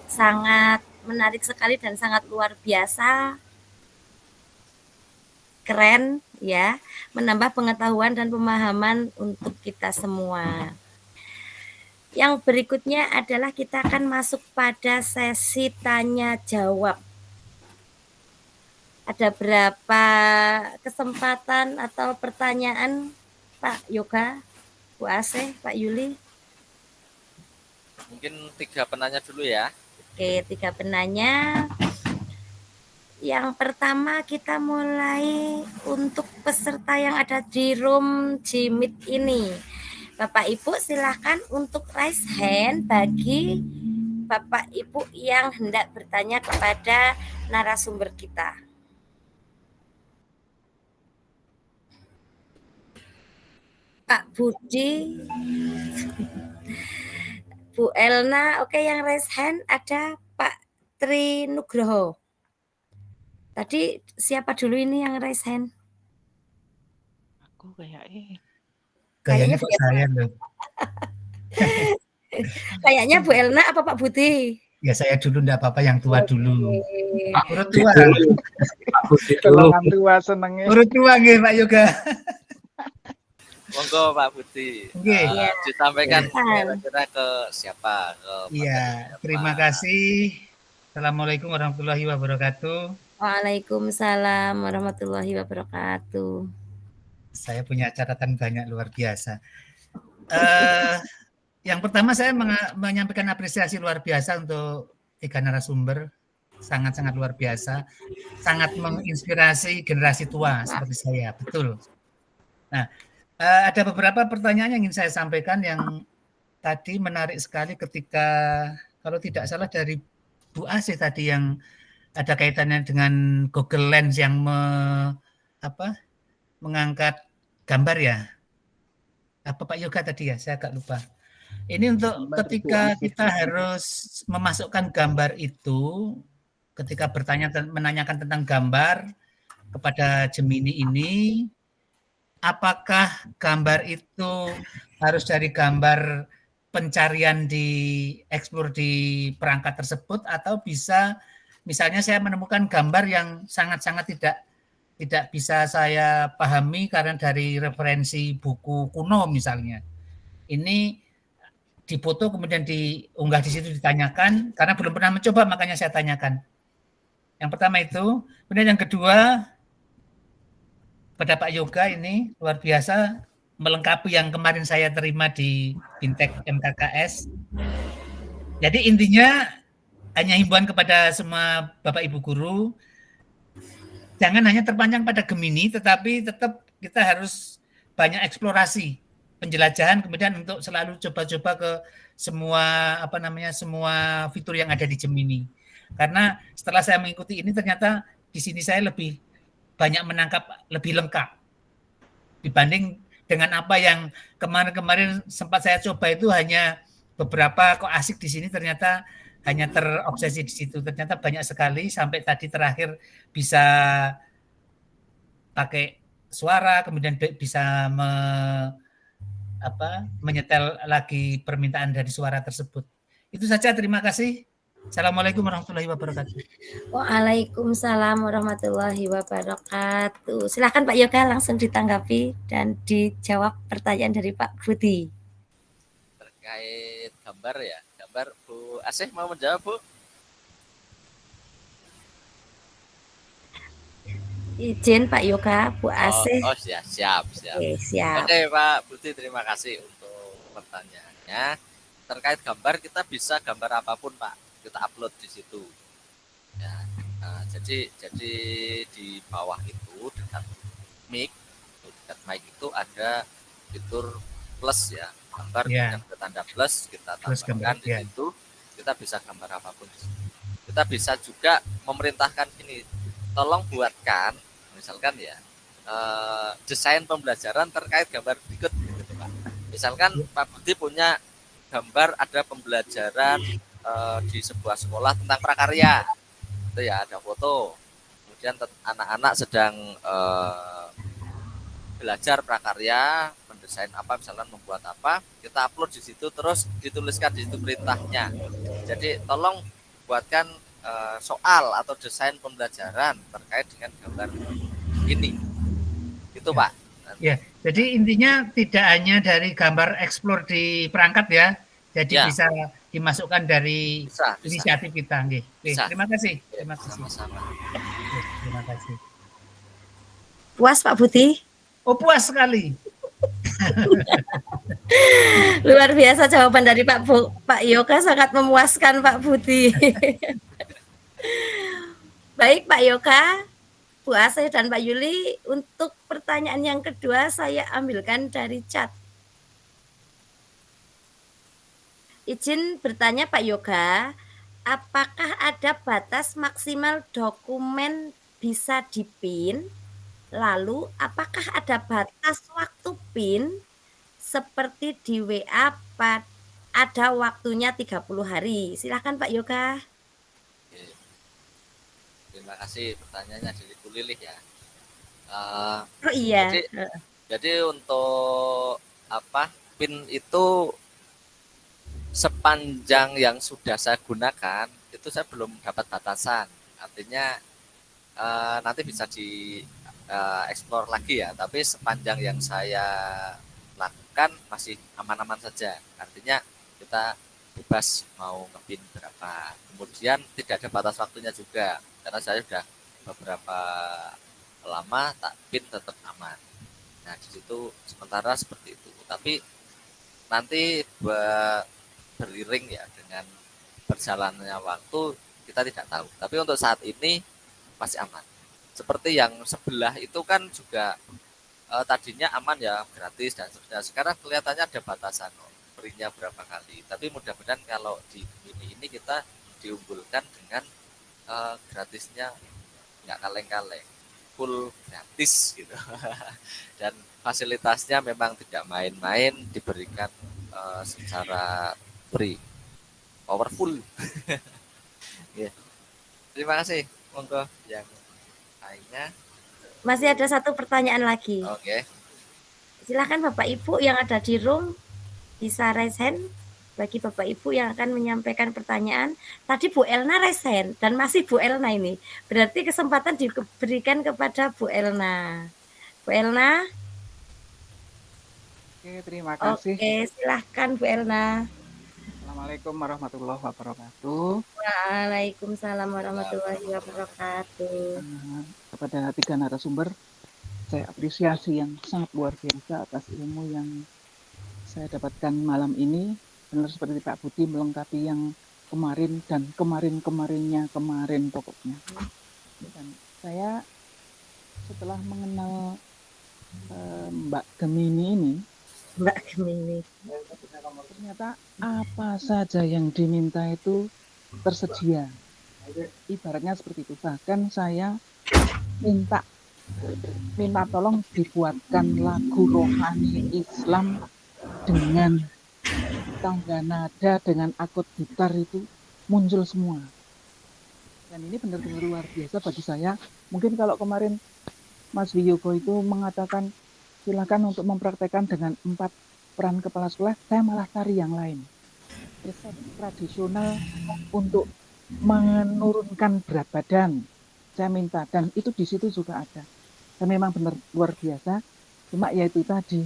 Sangat menarik sekali dan sangat luar biasa. Keren ya, menambah pengetahuan dan pemahaman untuk kita semua. Yang berikutnya adalah kita akan masuk pada sesi tanya jawab. Ada berapa kesempatan atau pertanyaan Pak Yoga, Bu Asih, Pak Yuli? Mungkin 3 penanya dulu ya. Oke, 3 penanya. Yang pertama kita mulai untuk peserta yang ada di room Jimit ini. Bapak Ibu silakan untuk raise hand bagi Bapak Ibu yang hendak bertanya kepada narasumber kita. Pak Budi, Bu Elna, oke, yang raise hand ada Pak Tri Nugroho. Tadi siapa dulu ini yang raise hand? Aku kayaknya. Kayaknya Pak saya loh. Kayaknya Bu Elna apa Pak Budi? Ya saya dulu enggak apa-apa, yang tua dulu. Urut tua. Golongan tua senengnya. Urut tua nggih Pak Yoga. Monggo Pak Budi. Disampaikan kira-kira ke siapa? Iya, terima kasih. Assalamualaikum warahmatullahi wabarakatuh. Waalaikumsalam warahmatullahi wabarakatuh. Saya punya catatan banyak luar biasa. Yang pertama saya menyampaikan apresiasi luar biasa untuk 3 narasumber. Sangat-sangat luar biasa. Sangat menginspirasi generasi tua seperti saya. Betul. Nah, ada beberapa pertanyaan yang ingin saya sampaikan yang tadi menarik sekali ketika, kalau tidak salah dari Bu Asih tadi, yang ada kaitannya dengan Google Lens yang mengangkat gambar ya. apa Pak Yoga tadi ya, saya agak lupa. Ini untuk ketika kita harus memasukkan gambar itu, ketika menanyakan tentang gambar kepada Gemini ini, apakah gambar itu harus dari gambar pencarian di explore di perangkat tersebut, atau bisa misalnya saya menemukan gambar yang sangat-sangat tidak bisa saya pahami karena dari referensi buku kuno misalnya. Ini difoto kemudian diunggah di situ, ditanyakan, karena belum pernah mencoba makanya saya tanyakan. Yang pertama itu. Kemudian yang kedua, pada Pak Yoga ini luar biasa melengkapi yang kemarin saya terima di Bintek MKKS. Jadi intinya hanya himbauan kepada semua Bapak Ibu guru, jangan hanya terpanjang pada Gemini, tetapi tetap kita harus banyak eksplorasi, penjelajahan, kemudian untuk selalu coba-coba ke semua semua fitur yang ada di Gemini. Karena setelah saya mengikuti ini ternyata di sini saya lebih banyak menangkap, lebih lengkap dibanding dengan apa yang kemarin-kemarin sempat saya coba itu hanya beberapa kok asik di sini, ternyata hanya terobsesi di situ. Ternyata banyak sekali sampai tadi terakhir bisa pakai suara, kemudian bisa menyetel lagi permintaan dari suara tersebut. Itu saja, terima kasih. Assalamualaikum warahmatullahi wabarakatuh. Waalaikumsalam warahmatullahi wabarakatuh. Silakan Pak Yoga langsung ditanggapi dan dijawab pertanyaan dari Pak Budi. Terkait gambar ya, gambar Bu Asih mau menjawab Bu? Izin Pak Yoga, Bu Asih. Oh siap. Oke, siap. Oke Pak Budi, terima kasih untuk pertanyaannya. Terkait gambar, kita bisa gambar apapun Pak, kita upload di situ. Ya, jadi di bawah itu dekat mic itu ada fitur plus ya, gambar yang bertanda plus, kita tambahkan di situ, kita bisa gambar apapun di situ. Kita bisa juga memerintahkan ini, tolong buatkan misalkan ya desain pembelajaran terkait gambar berikut gitu Pak. Misalkan Pak Budi punya gambar ada pembelajaran di sebuah sekolah tentang prakarya, itu ya ada foto, kemudian anak-anak sedang belajar prakarya, mendesain apa, misalkan membuat apa, kita upload di situ, terus dituliskan di situ perintahnya. Jadi tolong buatkan soal atau desain pembelajaran terkait dengan gambar ini, itu Pak. Ya, jadi intinya tidak hanya dari gambar explore di perangkat ya, jadi bisa dimasukkan dari inisiatif kita. Terima kasih. Sama-sama. Terima kasih. Puas Pak Budi? Oh, puas sekali. Luar biasa jawaban dari Pak Yoga, sangat memuaskan Pak Budi. Baik Pak Yoga, Bu Asih dan Pak Yuli, untuk pertanyaan yang kedua saya ambilkan dari chat. Izin bertanya Pak Yoga, apakah ada batas maksimal dokumen bisa dipin? Lalu apakah ada batas waktu pin seperti di WA ada waktunya 30 hari? Silakan Pak Yoga. Terima kasih pertanyaannya dari Bu Lilih ya. Iya. Jadi untuk pin itu sepanjang yang sudah saya gunakan itu saya belum dapat batasan, artinya nanti bisa di explore lagi ya, tapi sepanjang yang saya lakukan masih aman-aman saja, artinya kita bebas mau ngepin berapa, kemudian tidak ada batas waktunya juga karena saya sudah beberapa lama tak pin tetap aman. Nah di situ sementara seperti itu, tapi nanti beriring ya dengan berjalannya waktu kita tidak tahu, tapi untuk saat ini masih aman. Seperti yang sebelah itu kan juga tadinya aman ya, gratis dan seterusnya, sekarang kelihatannya ada batasan berinya berapa kali, tapi mudah-mudahan kalau di ini kita diunggulkan dengan gratisnya nggak kaleng-kaleng. full gratis gitu. Dan fasilitasnya memang tidak main-main, diberikan secara free, powerful. Ya. Terima kasih. Monggo yang lainnya. Masih ada satu pertanyaan lagi. Oke. Silakan Bapak Ibu yang ada di room bisa raise hand bagi Bapak Ibu yang akan menyampaikan pertanyaan. Tadi Bu Elna raise hand dan masih Bu Elna ini. Berarti kesempatan diberikan kepada Bu Elna. Bu Elna? Oke, terima kasih. Oke, silahkan Bu Elna. Assalamualaikum warahmatullahi wabarakatuh. Waalaikumsalam warahmatullahi wabarakatuh. Kepada 3 narasumber, saya apresiasi yang sangat luar biasa atas ilmu yang saya dapatkan malam ini. Benar seperti Pak Budi melengkapi yang kemarin dan kemarin-kemarinnya kemarin pokoknya. Dan saya setelah mengenal Mbak Gemini ini, ternyata apa saja yang diminta itu tersedia. Ibaratnya seperti itu. Bahkan saya minta tolong dibuatkan lagu rohani Islam dengan tangga nada, dengan akord gitar itu muncul semua. Dan ini benar-benar luar biasa bagi saya. Mungkin kalau kemarin Mas Wiyogo itu mengatakan silakan untuk mempraktekkan dengan 4 peran kepala sekolah, saya malah cari yang lain. Resep tradisional untuk menurunkan berat badan, saya minta, dan itu di situ juga ada. Dan memang benar luar biasa. Cuma ya itu tadi,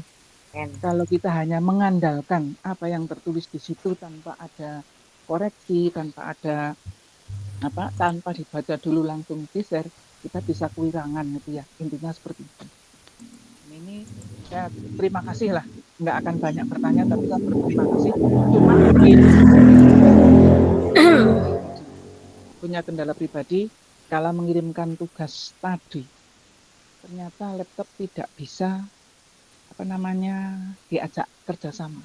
kalau kita hanya mengandalkan apa yang tertulis di situ tanpa ada koreksi, tanpa ada tanpa dibaca dulu langsung di-share, kita bisa kewirangan gitu ya. Intinya seperti itu. Ini saya terima kasih lah, nggak akan banyak pertanyaan tapi saya berterima kasih. Cuma punya kendala pribadi kala mengirimkan tugas tadi, ternyata laptop tidak bisa diajak kerjasama,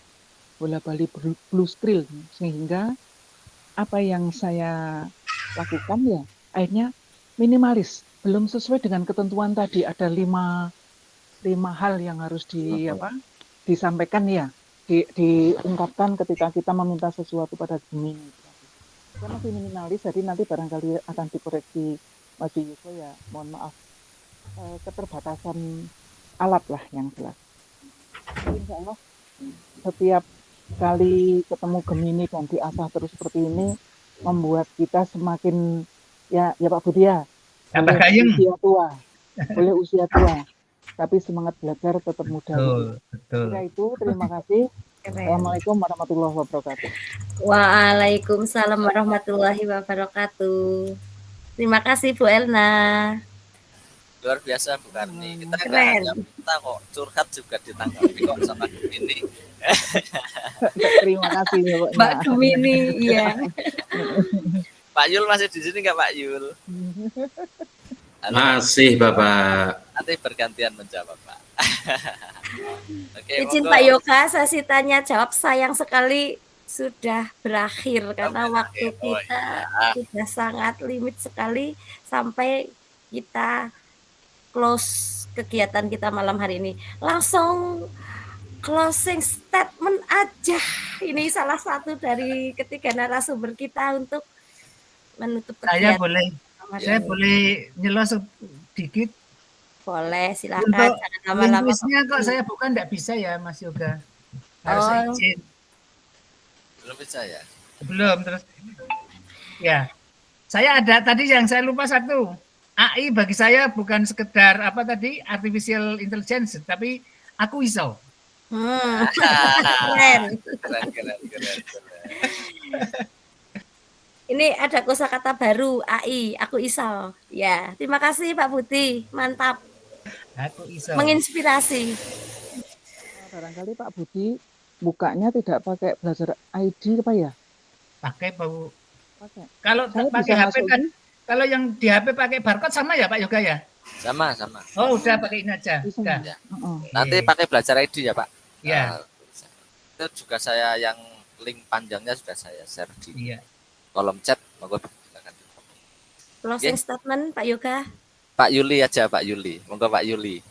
bola-balik blue screen, sehingga apa yang saya lakukan ya akhirnya minimalis, belum sesuai dengan ketentuan tadi. Ada 5 hal yang harus disampaikan ya, diungkapkan ketika kita meminta sesuatu pada Gemini. Saya masih minimalis, jadi nanti barangkali akan dikoreksi Mas Yuko ya, mohon maaf, keterbatasan alat lah yang jelas. Insya Allah setiap kali ketemu Gemini dan diasah terus seperti ini membuat kita semakin ya Pak Budi ya, boleh usia tua tapi semangat belajar tetap muda. Betul. Itu terima kasih. Assalamualaikum warahmatullahi wabarakatuh. Waalaikumsalam warahmatullahi wabarakatuh. Terima kasih Bu Elna. Luar biasa Bu Karni. Kita nggak hanya minta kok, curhat juga ditanggapi kok sama Gemini. Terima kasih Mbak Gemini, iya. Pak Yul masih di sini nggak Pak Yul? Halo. Masih Bapak. Nanti bergantian menjawab Pak. Oke, izin Pak Yoga, sesi tanya jawab sayang sekali sudah berakhir karena waktu kita sudah sangat limit sekali sampai kita close kegiatan kita malam hari ini. Langsung closing statement aja. Ini salah satu dari ketiga narasumber kita untuk menutup kegiatan. Saya boleh nyelos sedikit? Boleh, silakan. Untuk jangan lama-lama. Linguisnya kok saya bukan enggak bisa ya Mas Yoga. Harus izin. Belum bisa ya? Belum, terus. Ya. Saya ada tadi yang saya lupa satu. AI bagi saya bukan sekedar artificial intelligence, tapi aku iso. Keren. Ini ada kosakata baru AI, aku iso. Ya, terima kasih Pak Budi, mantap. Aku iso. Menginspirasi. Barangkali Pak Budi bukanya tidak pakai belajar ID apa ya? Pakai Pak. Pakai. Kalau pakai HP kan, kalau yang di HP pakai barcode sama ya Pak Yoga ya? Sama. Oh, udah pakai ini aja. Udah. Ya. Nanti pakai belajar ID ya Pak? Ya. Itu juga saya yang link panjangnya sudah saya share di kolom chat. Monggo silakan. Closing statement Pak Yoga. Pak Yuli aja, Pak Yuli. Monggo Pak Yuli.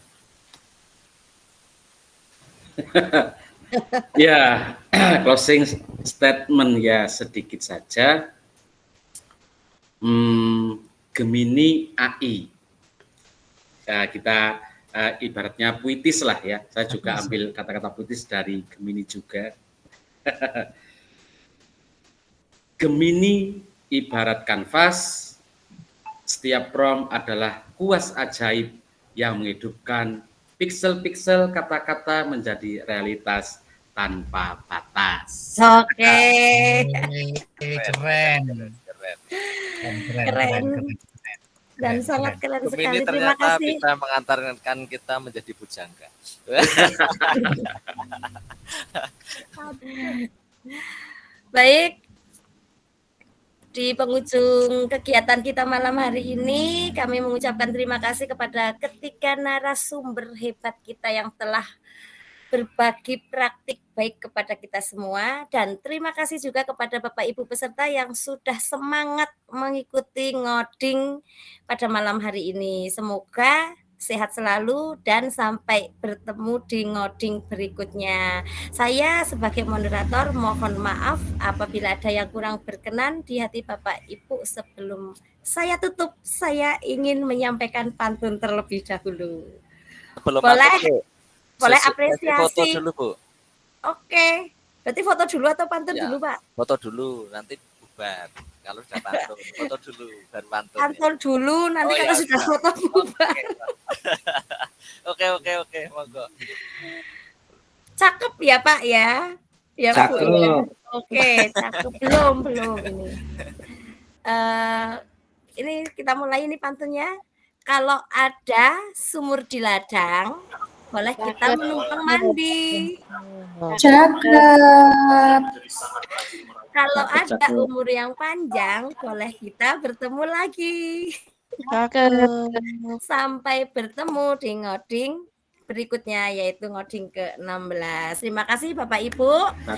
Ya, closing statement ya sedikit saja. Gemini AI. Ya, kita ibaratnya puitis lah ya. Saya juga ambil kata-kata puitis dari Gemini juga. Gemini ibarat kanvas, setiap prompt adalah kuas ajaib yang menghidupkan piksel-piksel kata-kata menjadi realitas tanpa batas. Oke. Keren. Keren. Dan sangat keren sekali. Gemini Terima ternyata kasih. bisa mengantarkan kita menjadi bujangga. Baik, di penghujung kegiatan kita malam hari ini, kami mengucapkan terima kasih kepada ketiga narasumber hebat kita yang telah berbagi praktik baik kepada kita semua, dan terima kasih juga kepada Bapak Ibu peserta yang sudah semangat mengikuti ngoding pada malam hari ini. Semoga sehat selalu dan sampai bertemu di ngoding berikutnya. Saya sebagai moderator mohon maaf apabila ada yang kurang berkenan di hati Bapak Ibu. Sebelum saya tutup, saya ingin menyampaikan pantun terlebih dahulu. Belum Boleh? Boleh foto apresiasi. dulu, Bu. Oke. Berarti foto dulu atau pantun Ya, dulu, Pak? Foto dulu, nanti bubar. Kalau sudah pantun, foto dulu, baru pantun. Pantun dulu, nanti Oh, kalau ya sudah sudah. foto bubar. Oke, monggo. Cakep ya, Pak ya? Ya, Bu. Cakep. Ya. Oke, cakep. Belum ini. Ini kita mulai ini pantunnya. Kalau ada sumur di ladang, boleh kita menumpang mandi. Cakep. Kalau ada umur yang panjang, boleh kita bertemu lagi. Sampai bertemu di ngoding berikutnya, yaitu ngoding ke-16. Terima kasih Bapak Ibu.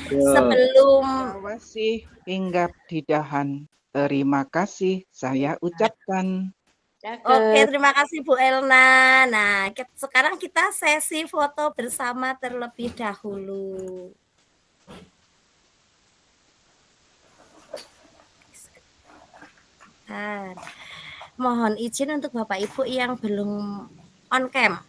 Sebelum Terima kasih hinggap di dahan. Terima kasih saya ucapkan. Oke, terima kasih Bu Elna. Nah, sekarang kita sesi foto bersama terlebih dahulu. Mohon izin untuk Bapak Ibu yang belum on cam,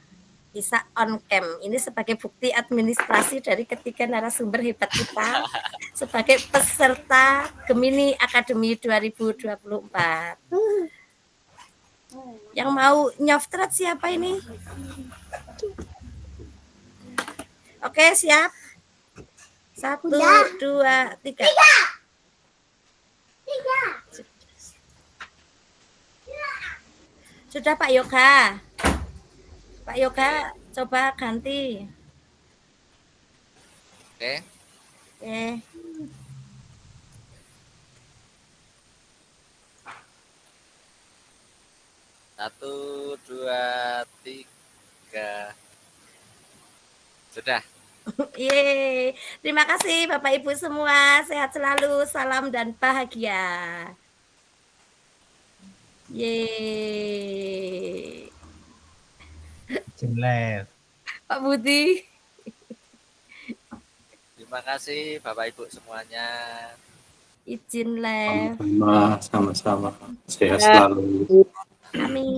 bisa on cam. Ini sebagai bukti administrasi dari ketiga narasumber hebat kita sebagai peserta Gemini Academy 2024. Yang mau nyoftret siapa ini? Oke, siap. 1, 2, 3. Sudah Pak Yoga. Pak Yoga, coba ganti. Oke. Oke. Satu, dua, tiga. Sudah. Yeay. Terima kasih Bapak Ibu semua. Sehat selalu, salam dan bahagia. Yeay. Jelek. Pak Budi. Terima kasih Bapak Ibu semuanya. Izin live. Sama-sama. Sehat selalu. Amin.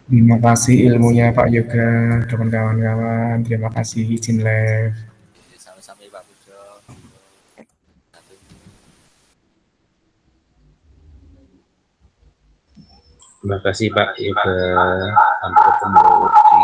Terima kasih ilmunya Pak Yoga, kawan-kawan. Terima kasih izin live. Sama-sama Pak Pujo. Terima kasih Pak Yoga. Sampai ketemu di